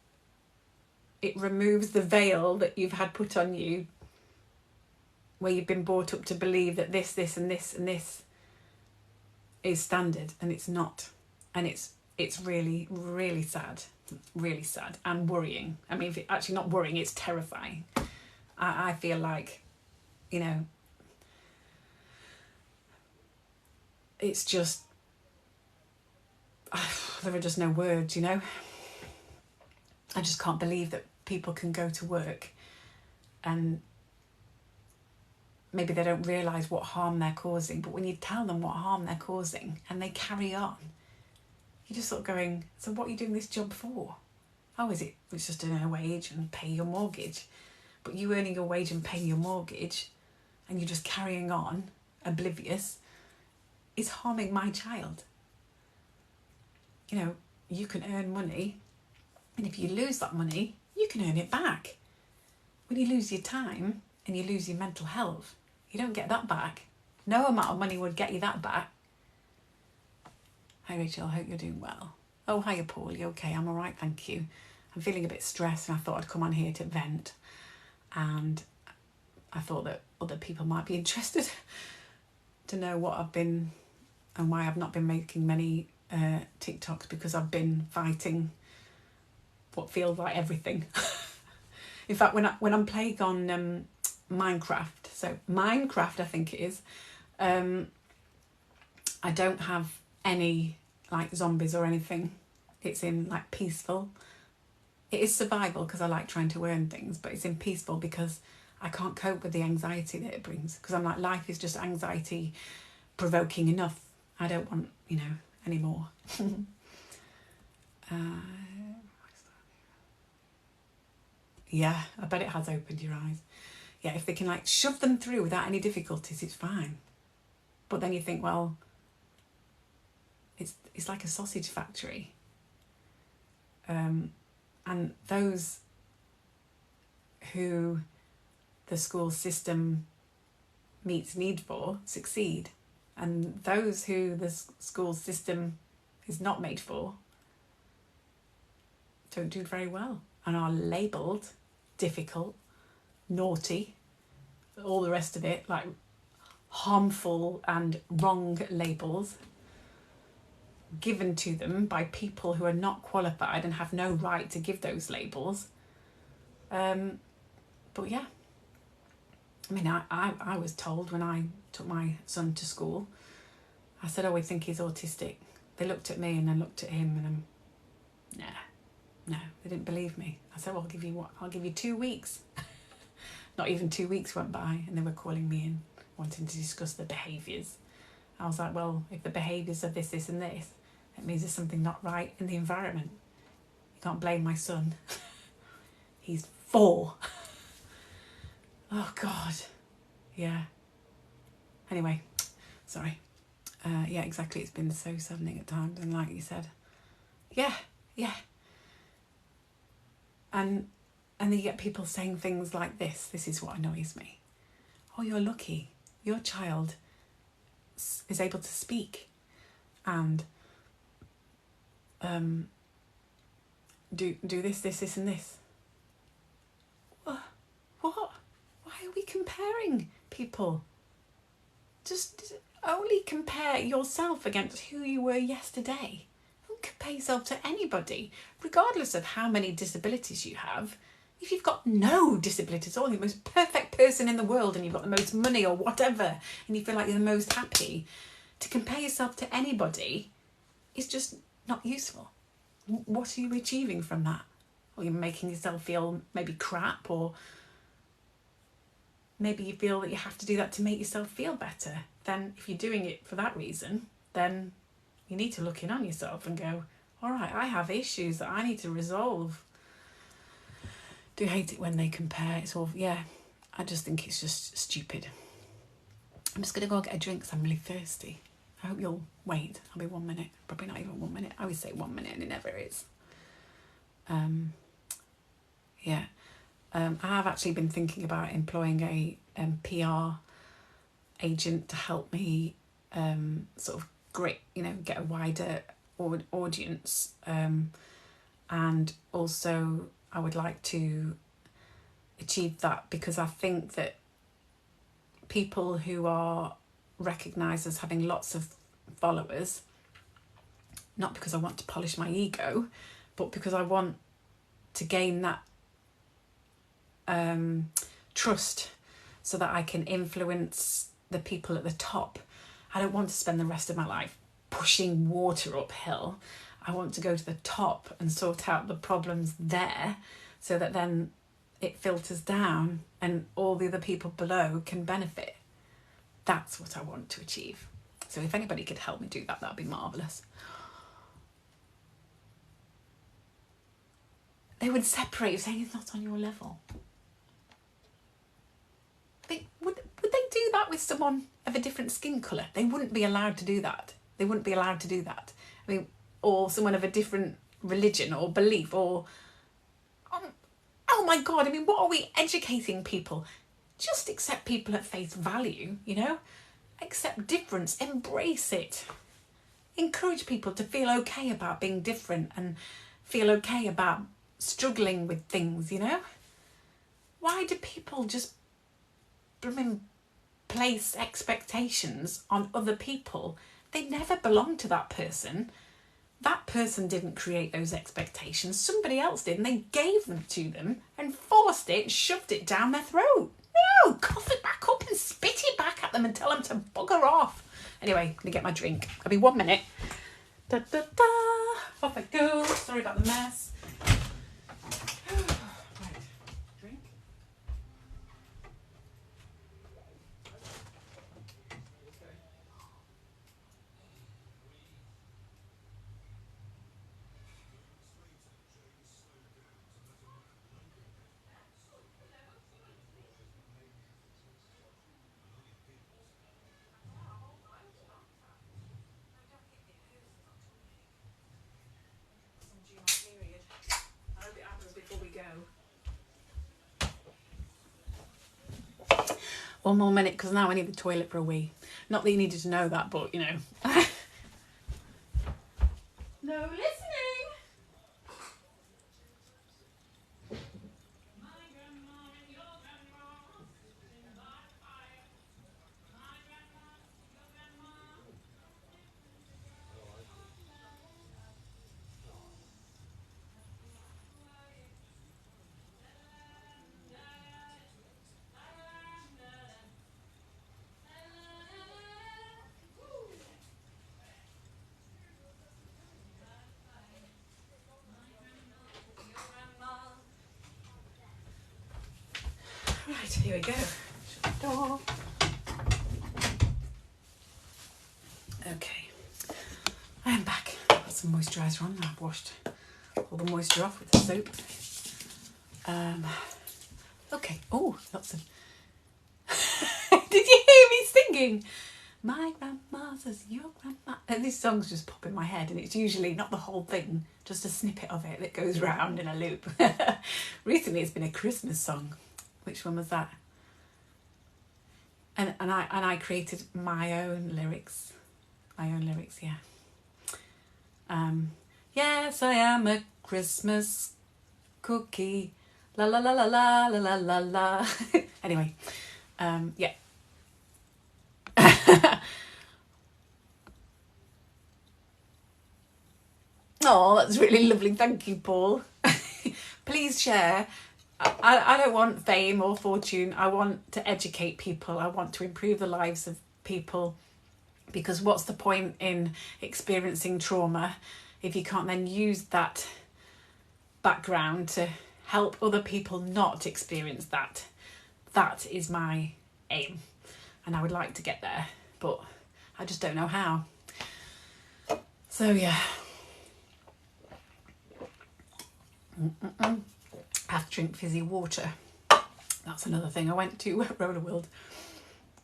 it removes the veil that you've had put on you, where you've been brought up to believe that this, and this, and this is standard, and it's not. And it's really, really sad and worrying. I mean, if actually not worrying, it's terrifying. I feel like, you know, it's just, there are just no words, you know. I just can't believe that people can go to work and maybe they don't realise what harm they're causing, but when you tell them what harm they're causing and they carry on, you're just sort of going, so what are you doing this job for? Oh, it's just earning a wage and pay your mortgage. But you earning your wage and paying your mortgage and you're just carrying on, oblivious, is harming my child. You know, you can earn money, and if you lose that money, you can earn it back. When you lose your time and you lose your mental health, you don't get that back. No amount of money would get you that back. Hi Rachel, I hope you're doing well. Oh, hiya Paul, you okay? I'm all right, thank you. I'm feeling a bit stressed and I thought I'd come on here to vent. And I thought that other people might be interested to know what I've been and why I've not been making many TikToks, because I've been fighting what feels like everything. In fact, when I'm playing on Minecraft, so Minecraft I think it is, I don't have any like zombies or anything. It's in like peaceful. It is survival because I like trying to earn things, but it's in peaceful because I can't cope with the anxiety that it brings, because I'm like, life is just anxiety provoking enough. I don't want, you know, any more. Yeah, I bet it has opened your eyes. Yeah, if they can like shove them through without any difficulties, it's fine. But then you think, well, it's like a sausage factory. And those who the school system meets need for succeed. And those who the school system is not made for don't do very well and are labelled difficult, naughty, all the rest of it, like harmful and wrong labels given to them by people who are not qualified and have no right to give those labels. But yeah, I mean, I was told when I took my son to school, I said, oh, we think he's autistic. They looked at me and then looked at him and no, they didn't believe me. I said, well, I'll give you 2 weeks. Not even 2 weeks went by and they were calling me in, wanting to discuss the behaviours. I was like, well, if the behaviours are this, this and this, it means there's something not right in the environment. You can't blame my son. He's 4. Oh, God. Yeah. Anyway, sorry. Yeah, exactly. It's been so saddening at times. And like you said, yeah. And then you get people saying things like this is what annoys me. Oh, you're lucky. Your child is able to speak and do this and this. What? Why are we comparing people? Just only compare yourself against who you were yesterday. Don't compare yourself to anybody, regardless of how many disabilities you have. If you've got no disabilities at all, you're the most perfect person in the world and you've got the most money or whatever, and you feel like you're the most happy, to compare yourself to anybody is just not useful. What are you achieving from that? Or you're making yourself feel maybe crap, or maybe you feel that you have to do that to make yourself feel better. Then if you're doing it for that reason, then you need to look in on yourself and go, all right, I have issues that I need to resolve. Do hate it when they compare. It's all, yeah, I just think it's just stupid. I'm just going to go get a drink because I'm really thirsty. I hope you'll wait. I'll be 1 minute. Probably not even 1 minute. I always say 1 minute and it never is. I have actually been thinking about employing a PR agent to help me sort of get a wider audience. And also I would like to achieve that because I think that people who are recognised as having lots of followers, not because I want to polish my ego, but because I want to gain that trust so that I can influence the people at the top. I don't want to spend the rest of my life pushing water uphill. I want to go to the top and sort out the problems there so that then it filters down and all the other people below can benefit. That's what I want to achieve. So if anybody could help me do that, that'd be marvellous. They would separate you, saying it's not on your level. Would they do that with someone of a different skin colour? They wouldn't be allowed to do that. They wouldn't be allowed to do that. I mean, or someone of a different religion or belief, or oh my God, I mean, what are we educating people? Just accept people at face value, you know? Accept difference, embrace it. Encourage people to feel okay about being different and feel okay about struggling with things, you know? Why do people just place expectations on other people? They never belong to that person. That person didn't create those expectations. Somebody else did, and they gave them to them and forced it and shoved it down their throat. No, cough it back up and spit it back at them and tell them to bugger off. Anyway, I'm going to get my drink. I'll be 1 minute. Da, da, da. Off I go. Sorry about the mess. Right, drink. I hope it happens before we go. 1 more minute, because now I need the toilet for a wee. Not that you needed to know that, but you know. No listening. Right, here we go. Shut the door. Okay, I am back. I've got some moisturiser on. I've washed all the moisture off with the soap. Okay. Oh, lots of. Did you hear me singing? My grandma says your grandma. And these songs just pop in my head, and it's usually not the whole thing, just a snippet of it that goes round in a loop. Recently, it's been a Christmas song. Which one was that? And I created my own lyrics. Yeah. Yes, I am a Christmas cookie. La la la la la la la la la. Anyway, yeah. Oh, that's really lovely. Thank you, Paul. Please share. I don't want fame or fortune. I want to educate people. I want to improve the lives of people, because what's the point in experiencing trauma if you can't then use that background to help other people not experience that? That is my aim, and I would like to get there, but I just don't know how. So yeah. I have to drink fizzy water. That's another thing. I went to Roller World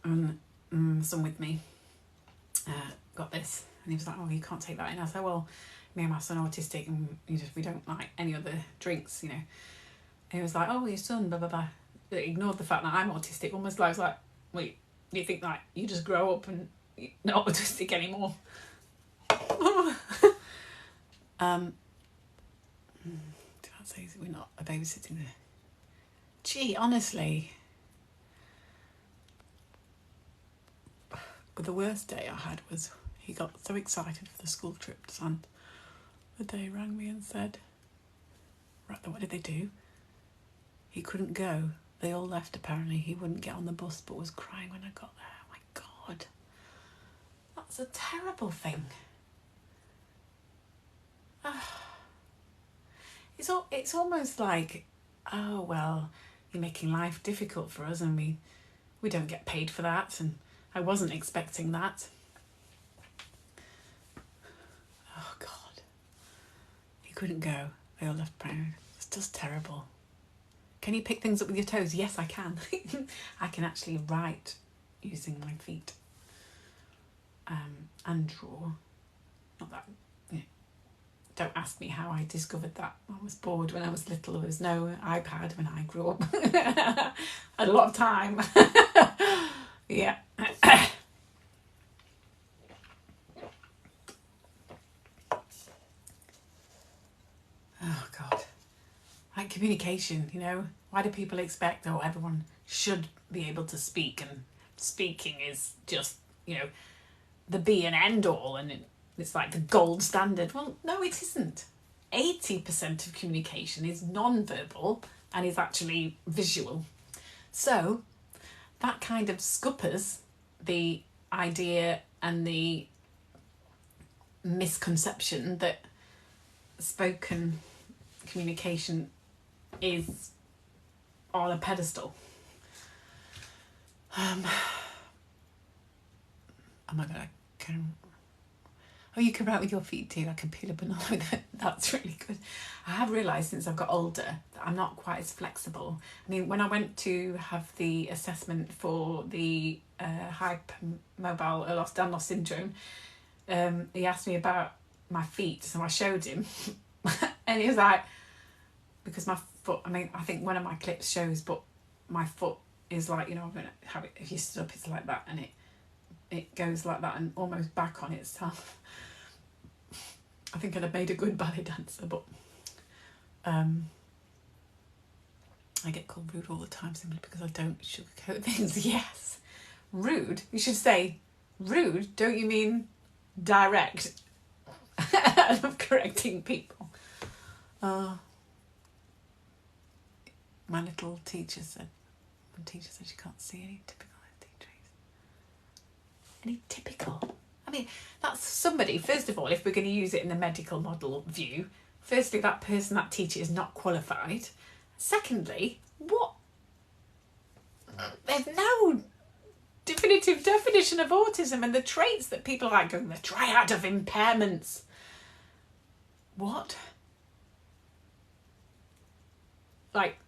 and son with me got this, and he was like, oh, you can't take that in. I said, well, me and my son are autistic, and we don't like any other drinks, And he was like, oh, your son, blah blah blah. They ignored the fact that I'm autistic, almost like, wait, you think like you just grow up and you're not autistic anymore? Say we're not a babysitting there. Gee, honestly, but the worst day I had was he got so excited for the school trip to Sant. The day rang me and said, right, what did they do? He couldn't go. They all left apparently. He wouldn't get on the bus but was crying when I got there. Oh my God. That's a terrible thing. It's almost like, oh, well, you're making life difficult for us, and we don't get paid for that, and I wasn't expecting that. Oh, God. He couldn't go. They all left proud. It's just terrible. Can you pick things up with your toes? Yes, I can. I can actually write using my feet and draw. Not that... Don't ask me how I discovered that. I was bored when I was little. There was no iPad when I grew up. I had a lot of time. Yeah. Oh, God. Like communication, Why do people expect, everyone should be able to speak, and speaking is just, the be and end all, and it's like the gold standard. Well, no, it isn't. 80% of communication is non-verbal and is actually visual. So that kind of scuppers the idea and the misconception that spoken communication is on a pedestal. Am I gonna... Oh, you can write with your feet too. I can peel a banana with it. That's really good. I have realised since I've got older that I'm not quite as flexible. I mean, when I went to have the assessment for the hypermobile Ehlers-Danlos syndrome, he asked me about my feet, so I showed him. And he was like, because my foot, I think one of my clips shows, but my foot is like, I'm going to have it, if you stood up, it's like that, and it goes like that and almost back on itself. I think I'd have made a good ballet dancer, but I get called rude all the time simply because I don't sugarcoat things. Yes. Rude? You should say rude. Don't you mean direct? I love correcting people. My little teacher said she can't see any typical SD traits. Any typical? I mean, that's somebody, first of all, if we're going to use it in the medical model view, firstly, that person, that teacher is not qualified. Secondly, what? There's no definitive definition of autism, and the traits that people are like going, the triad of impairments. What? Like,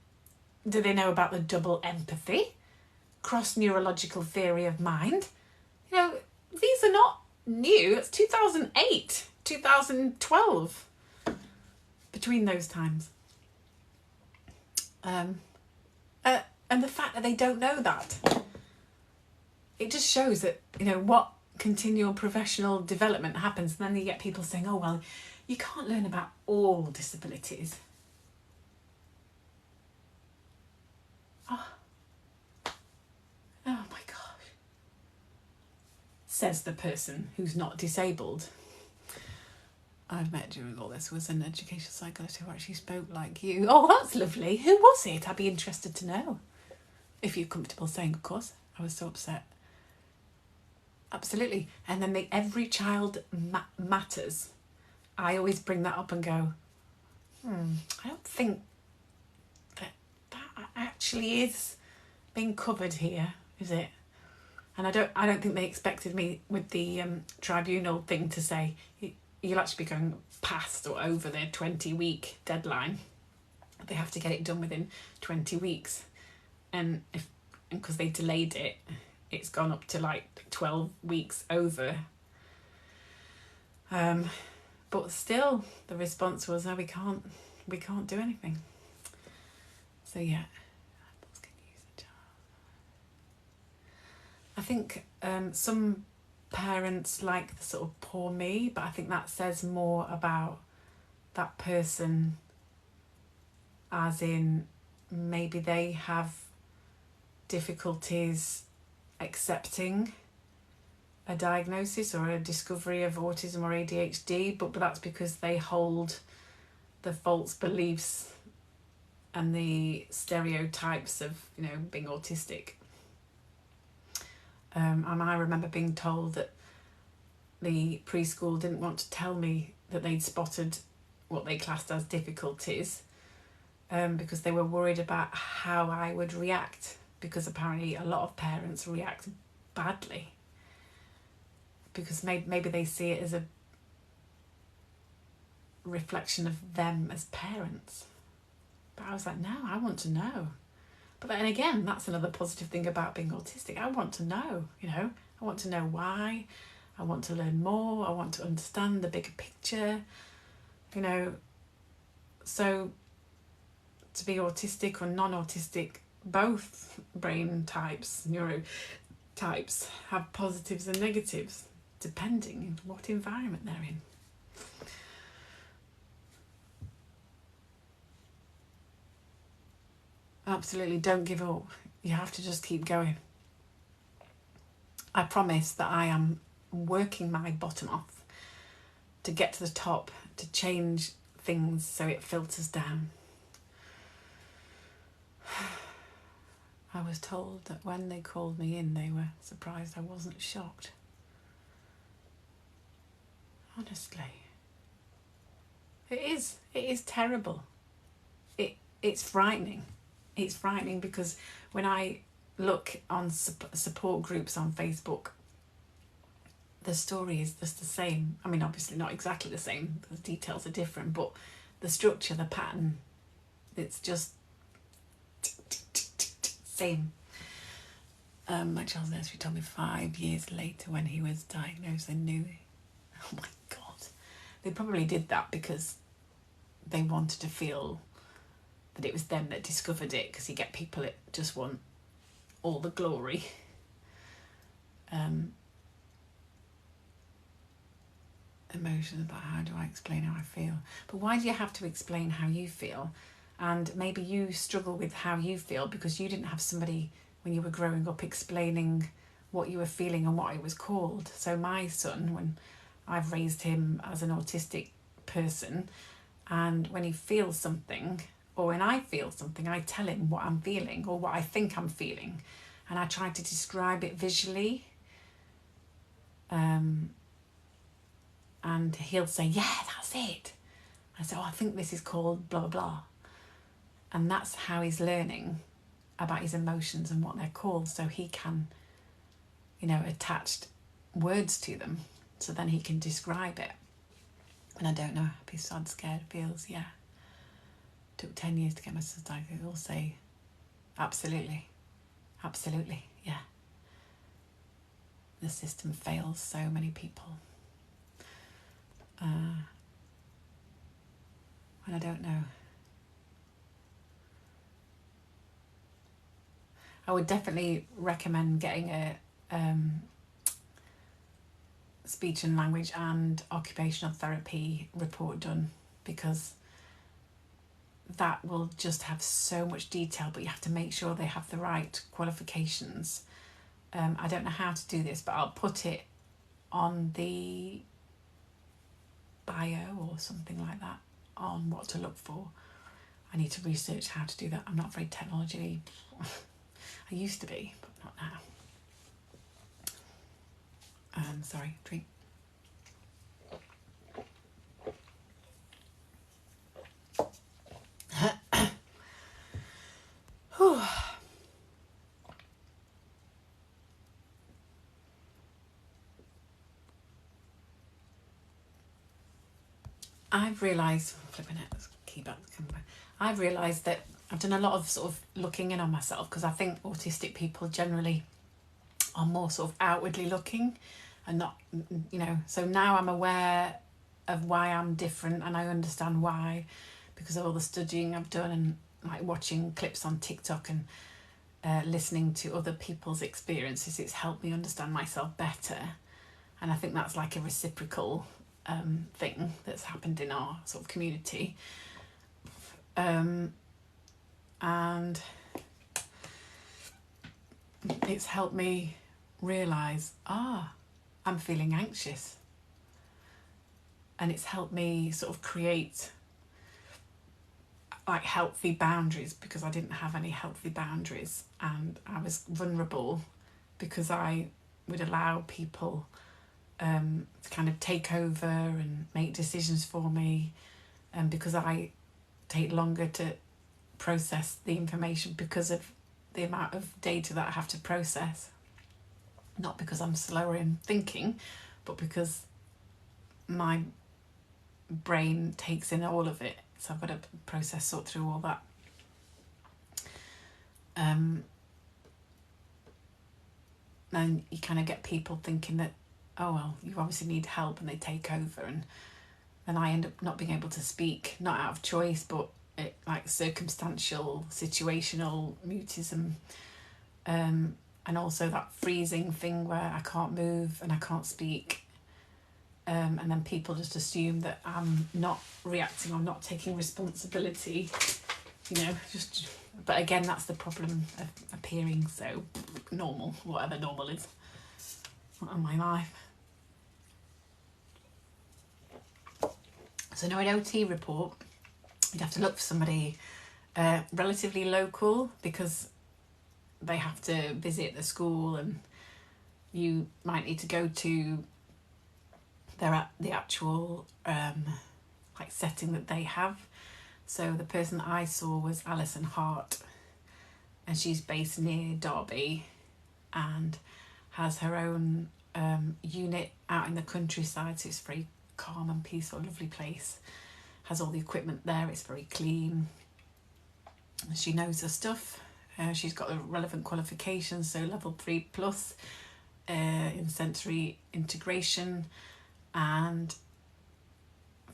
do they know about the double empathy? Cross-neurological theory of mind? these are not new. It's 2008, 2012, between those times. And the fact that they don't know that, it just shows that, what continual professional development happens. And then you get people saying, oh, well, you can't learn about all disabilities. Oh my gosh. Says the person who's not disabled. I've met during all this was an educational psychologist who actually spoke like you. Oh, that's lovely. Who was it? I'd be interested to know. If you're comfortable saying, of course. I was so upset. Absolutely. And then every child matters. I always bring that up and go, I don't think that actually is being covered here, is it? And I don't think they expected me with the tribunal thing to say you'll actually be going past or over their 20-week deadline. They have to get it done within 20 weeks. And because they delayed it, it's gone up to like 12 weeks over. But still, the response was, no, we can't do anything. So yeah. I think some parents like the sort of poor me, but I think that says more about that person, as in maybe they have difficulties accepting a diagnosis or a discovery of autism or ADHD, but that's because they hold the false beliefs and the stereotypes of, being autistic. And I remember being told that the preschool didn't want to tell me that they'd spotted what they classed as difficulties, because they were worried about how I would react, because apparently a lot of parents react badly because maybe they see it as a reflection of them as parents. But I was like, no, I want to know. But then again, that's another positive thing about being autistic. I want to know, I want to know why. I want to learn more. I want to understand the bigger picture, So to be autistic or non-autistic, both brain types, neurotypes, have positives and negatives, depending on what environment they're in. Absolutely, don't give up. You have to just keep going. I promise that I am working my bottom off to get to the top, to change things so it filters down. I was told that when they called me in, they were surprised I wasn't shocked. Honestly. It is terrible. It's frightening. It's frightening because when I look on support groups on Facebook, the story is just the same. I mean, obviously not exactly the same. The details are different, but the structure, the pattern, it's just same. My child's nursery told me 5 years later when he was diagnosed, they knew. Oh my God. They probably did that because they wanted to feel that it was them that discovered it, because you get people that just want all the glory. Emotions about how do I explain how I feel. But why do you have to explain how you feel? And maybe you struggle with how you feel because you didn't have somebody when you were growing up explaining what you were feeling and what it was called. So my son, when I've raised him as an autistic person, and when he feels something, or when I feel something, I tell him what I'm feeling or what I think I'm feeling. And I try to describe it visually. And he'll say, yeah, that's it. I say, oh, I think this is called blah, blah, blah. And that's how he's learning about his emotions and what they're called, so he can, attach words to them, so then he can describe it. And I don't know, happy, sad, scared, feels, yeah. Took 10 years to get my son's diagnosis. They'll say, absolutely, yeah. the system fails so many people. And I don't know. I would definitely recommend getting a speech and language and occupational therapy report done, because that will just have so much detail, but you have to make sure they have the right qualifications. I don't know how to do this, but I'll put it on the bio or something like that on what to look for. I need to research how to do that. I'm not very technology. I used to be, but not now. Sorry, drink. I've realised, flipping it, let's keep up. I've realised that I've done a lot of sort of looking in on myself, because I think autistic people generally are more sort of outwardly looking and not, you know, so now I'm aware of why I'm different, and I understand why, because of all the studying I've done and like watching clips on TikTok and listening to other people's experiences. It's helped me understand myself better, and I think that's like a reciprocal thing that's happened in our sort of community, and it's helped me realise, I'm feeling anxious, and it's helped me sort of create like healthy boundaries, because I didn't have any healthy boundaries, and I was vulnerable because I would allow people to kind of take over and make decisions for me, and because I take longer to process the information because of the amount of data that I have to process, not because I'm slower in thinking, but because my brain takes in all of it, so I've got to process, sort through all that. Then you kind of get people thinking that, oh well, you obviously need help, and they take over, and then I end up not being able to speak, not out of choice, but like circumstantial, situational mutism, and also that freezing thing where I can't move and I can't speak, and then people just assume that I'm not reacting or not taking responsibility, you know, just. But again, that's the problem of appearing so normal, whatever normal is, in my life. So no, an OT report, you'd have to look for somebody relatively local, because they have to visit the school, and you might need to go to the actual like setting that they have. So the person that I saw was Alison Hart, and she's based near Derby and has her own unit out in the countryside, so it's very calm and peaceful, lovely place. Has all the equipment there, it's very clean. She knows her stuff. She's got the relevant qualifications, so level 3+ in sensory integration, and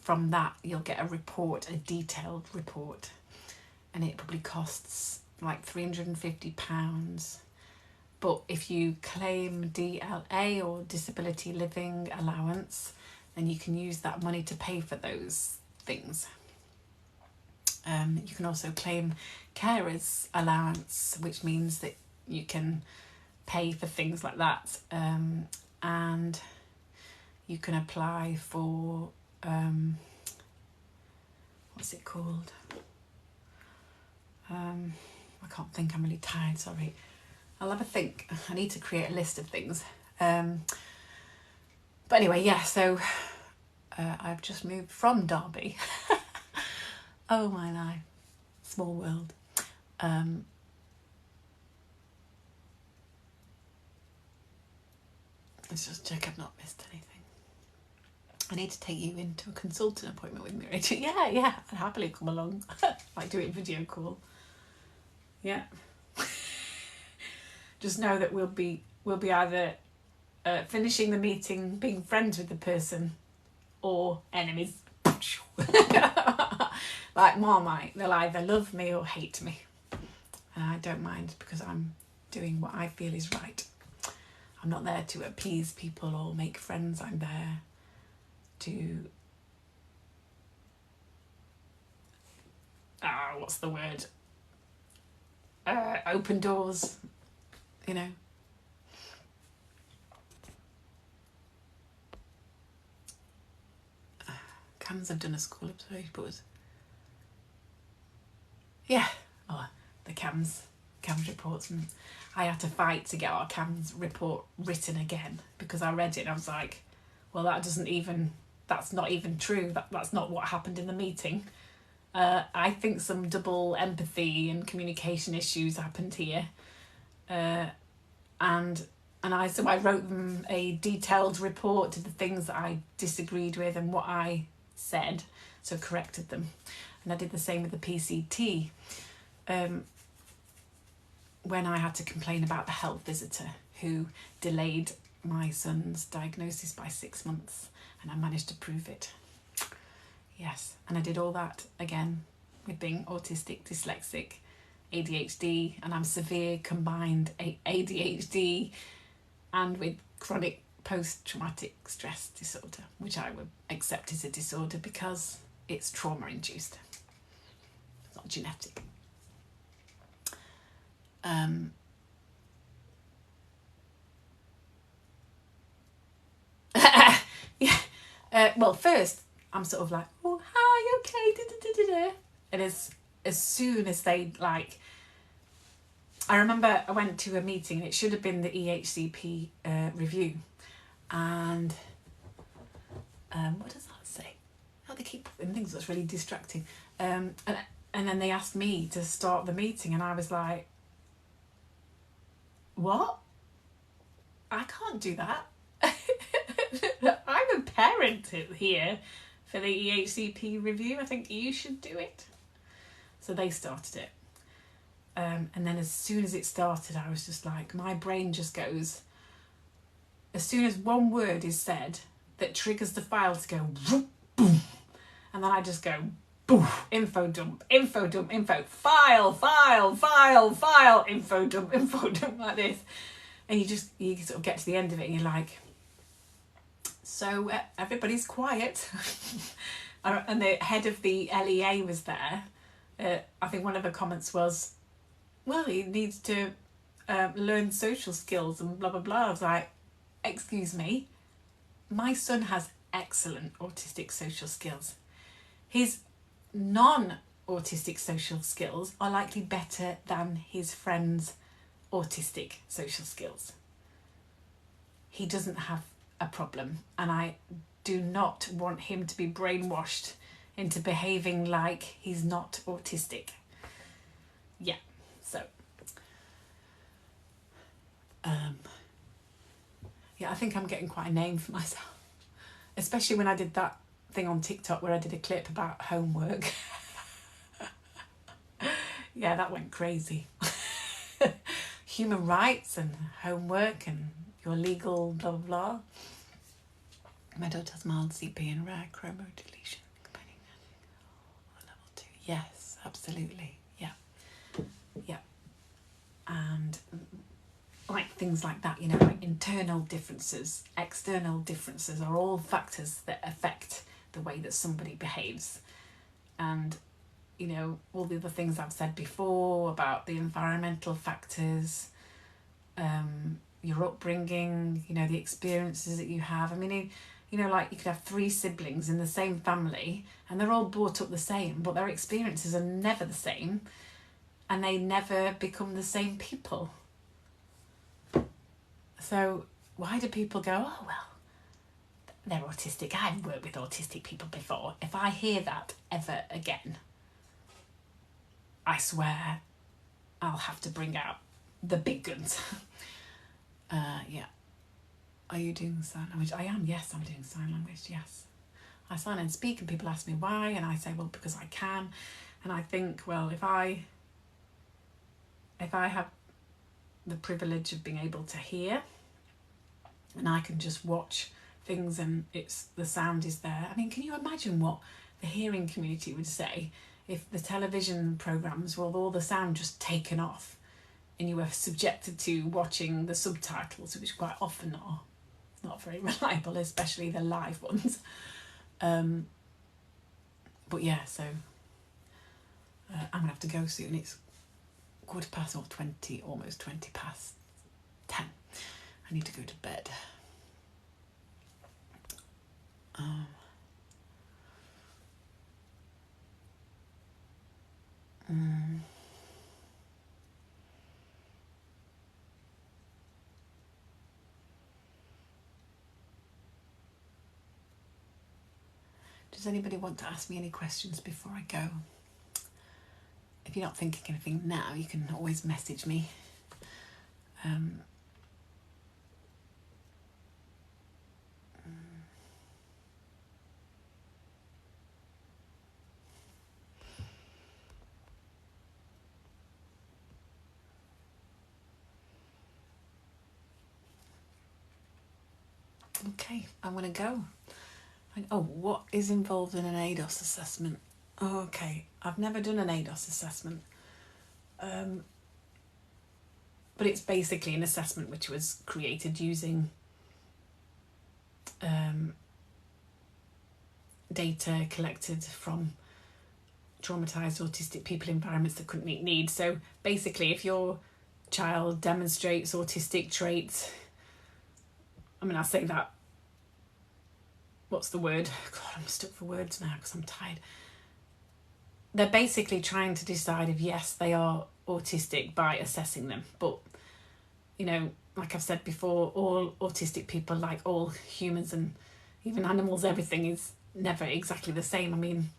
from that you'll get a report, a detailed report, and it probably costs like £350. But if you claim DLA or disability living allowance, then you can use that money to pay for those things. You can also claim carers allowance, which means that you can pay for things like that, and you can apply for what's it called? I can't think, I'm really tired, sorry. I'll have a think. I need to create a list of things. But anyway, yeah, so I've just moved from Derby. Oh my life, small world. Let's just check I've not missed anything. I need to take you into a consultant appointment with me, Rachel. Yeah, I'd happily come along. Like do it in video call. Yeah. Just know that we'll be either finishing the meeting, being friends with the person, or enemies. Like Marmite, they'll either love me or hate me. And I don't mind, because I'm doing what I feel is right. I'm not there to appease people or make friends. I'm there to, what's the word? Open doors, you know. CAMS have done a school episode, but yeah, the CAMS reports, and I had to fight to get our CAMS report written again, because I read it and I was like, well, that's not even true. That's not what happened in the meeting. I think some double empathy and communication issues happened here, and I wrote them a detailed report to the things that I disagreed with and what I said, so corrected them. And I did the same with the PCT. When I had to complain about the health visitor who delayed my son's diagnosis by 6 months, and I managed to prove it. Yes, and I did all that again with being autistic, dyslexic, ADHD, and I'm severe combined ADHD and with chronic post-traumatic stress disorder, which I would accept as a disorder because it's trauma-induced. It's not genetic. Well, first I'm sort of like, oh, hi, okay, and as soon as they like, I remember I went to a meeting, and it should have been the EHCP review, and what does that say? Oh, they keep putting things that's really distracting. And then they asked me to start the meeting, and I was like, what? I can't do that. I'm a parent here for the EHCP review. I think you should do it. So they started it. And then as soon as it started, I was just like, my brain just goes, as soon as one word is said that triggers the file to go whoop, boom, and then I just go boof, info dump, info, file, info dump, like this. And you sort of get to the end of it and you're like, so everybody's quiet. And the head of the LEA was there. I think one of the comments was, well, he needs to learn social skills and blah, blah, blah. I was like, excuse me, my son has excellent autistic social skills. His non-autistic social skills are likely better than his friends' autistic social skills. He doesn't have a problem, and I do not want him to be brainwashed into behaving like he's not autistic. Yeah, so yeah, I think I'm getting quite a name for myself, especially when I did that thing on TikTok where I did a clip about homework. Yeah, that went crazy. Human rights and homework and your legal blah, blah, blah. My daughter has mild CP and rare chromodeletion. Level 2. Yes, absolutely. Yeah. Yeah. And like things like that, you know, like internal differences, external differences are all factors that affect the way that somebody behaves. And, you know, all the other things I've said before about the environmental factors, your upbringing, you know, the experiences that you have. I mean, you know, like you could have 3 siblings in the same family and they're all brought up the same, but their experiences are never the same and they never become the same people. So why do people go, oh, well, they're autistic. I've worked with autistic people before. If I hear that ever again, I swear I'll have to bring out the big guns. Yeah. Are you doing sign language? I am, yes, I'm doing sign language, yes. I sign and speak and people ask me why and I say, well, because I can. And I think, well, if I have the privilege of being able to hear and I can just watch things and the sound is there. I mean, can you imagine what the hearing community would say if the television programmes were all the sound just taken off and you were subjected to watching the subtitles, which quite often are not very reliable, especially the live ones. But yeah, so I'm gonna have to go soon. It's 20 or 20, almost 20 past 10. I need to go to bed. Does anybody want to ask me any questions before I go? If you're not thinking anything now, you can always message me. Okay, I'm going to go. Oh, what is involved in an ADOS assessment? Oh, okay, I've never done an ADOS assessment. But it's basically an assessment which was created using data collected from traumatised autistic people in environments that couldn't meet needs. So basically, if your child demonstrates autistic traits, I mean, I say that, what's the word? God, I'm stuck for words now because I'm tired. They're basically trying to decide if yes, they are autistic by assessing them. But, you know, like I've said before, all autistic people, like all humans and even animals, everything is never exactly the same. I mean,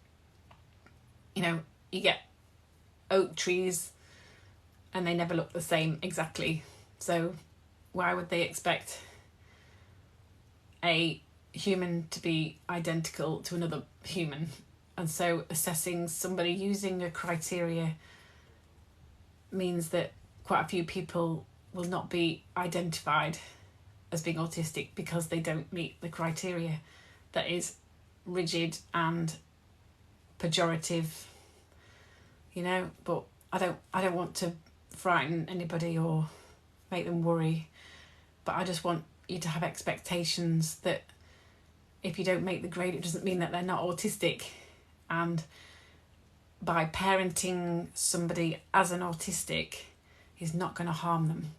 you know, you get oak trees and they never look the same exactly. So why would they expect a human to be identical to another human? And so assessing somebody using a criteria means that quite a few people will not be identified as being autistic because they don't meet the criteria. That is rigid and pejorative, you know. But I don't want to frighten anybody or make them worry, but I just want you to have expectations that if you don't make the grade, it doesn't mean that they're not autistic. And by parenting somebody as an autistic is not going to harm them.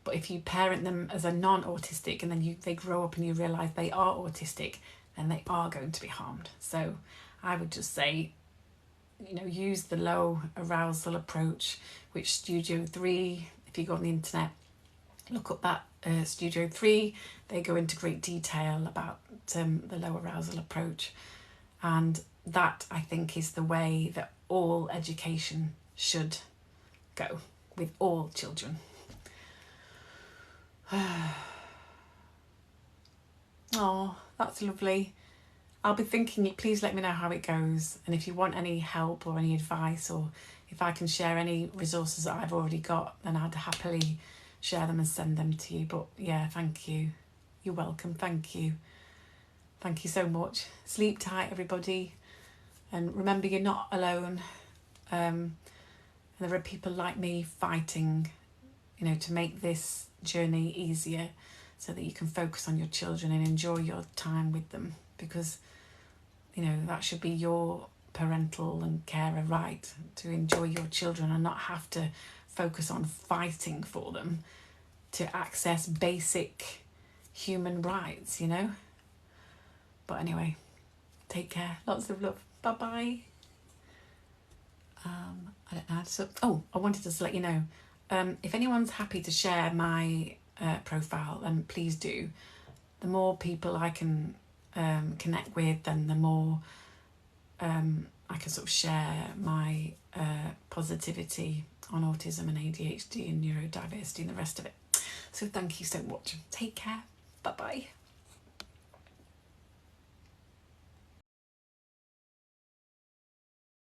But if you parent them as a non-autistic and then they grow up and you realise they are autistic, then they are going to be harmed. So I would just say, you know, use the low arousal approach, which Studio 3, if you go on the internet, look up that Studio 3, they go into great detail about the low arousal approach. And that, I think, is the way that all education should go with all children. Oh, that's lovely. I'll be thinking it. Please let me know how it goes. And if you want any help or any advice, or if I can share any resources that I've already got, then I'd happily share them and send them to you. But yeah, thank you. You're welcome. Thank you. Thank you so much. Sleep tight, everybody. And remember, you're not alone. And there are people like me fighting, you know, to make this journey easier so that you can focus on your children and enjoy your time with them. Because, you know, that should be your parental and carer right, to enjoy your children and not have to focus on fighting for them to access basic human rights, you know. But anyway, take care. Lots of love. Bye-bye. I don't know. So, I wanted to just let you know, if anyone's happy to share my profile, then please do. The more people I can connect with, then the more I can sort of share my positivity on autism and ADHD and neurodiversity and the rest of it. So thank you so much. Take care. Bye-bye.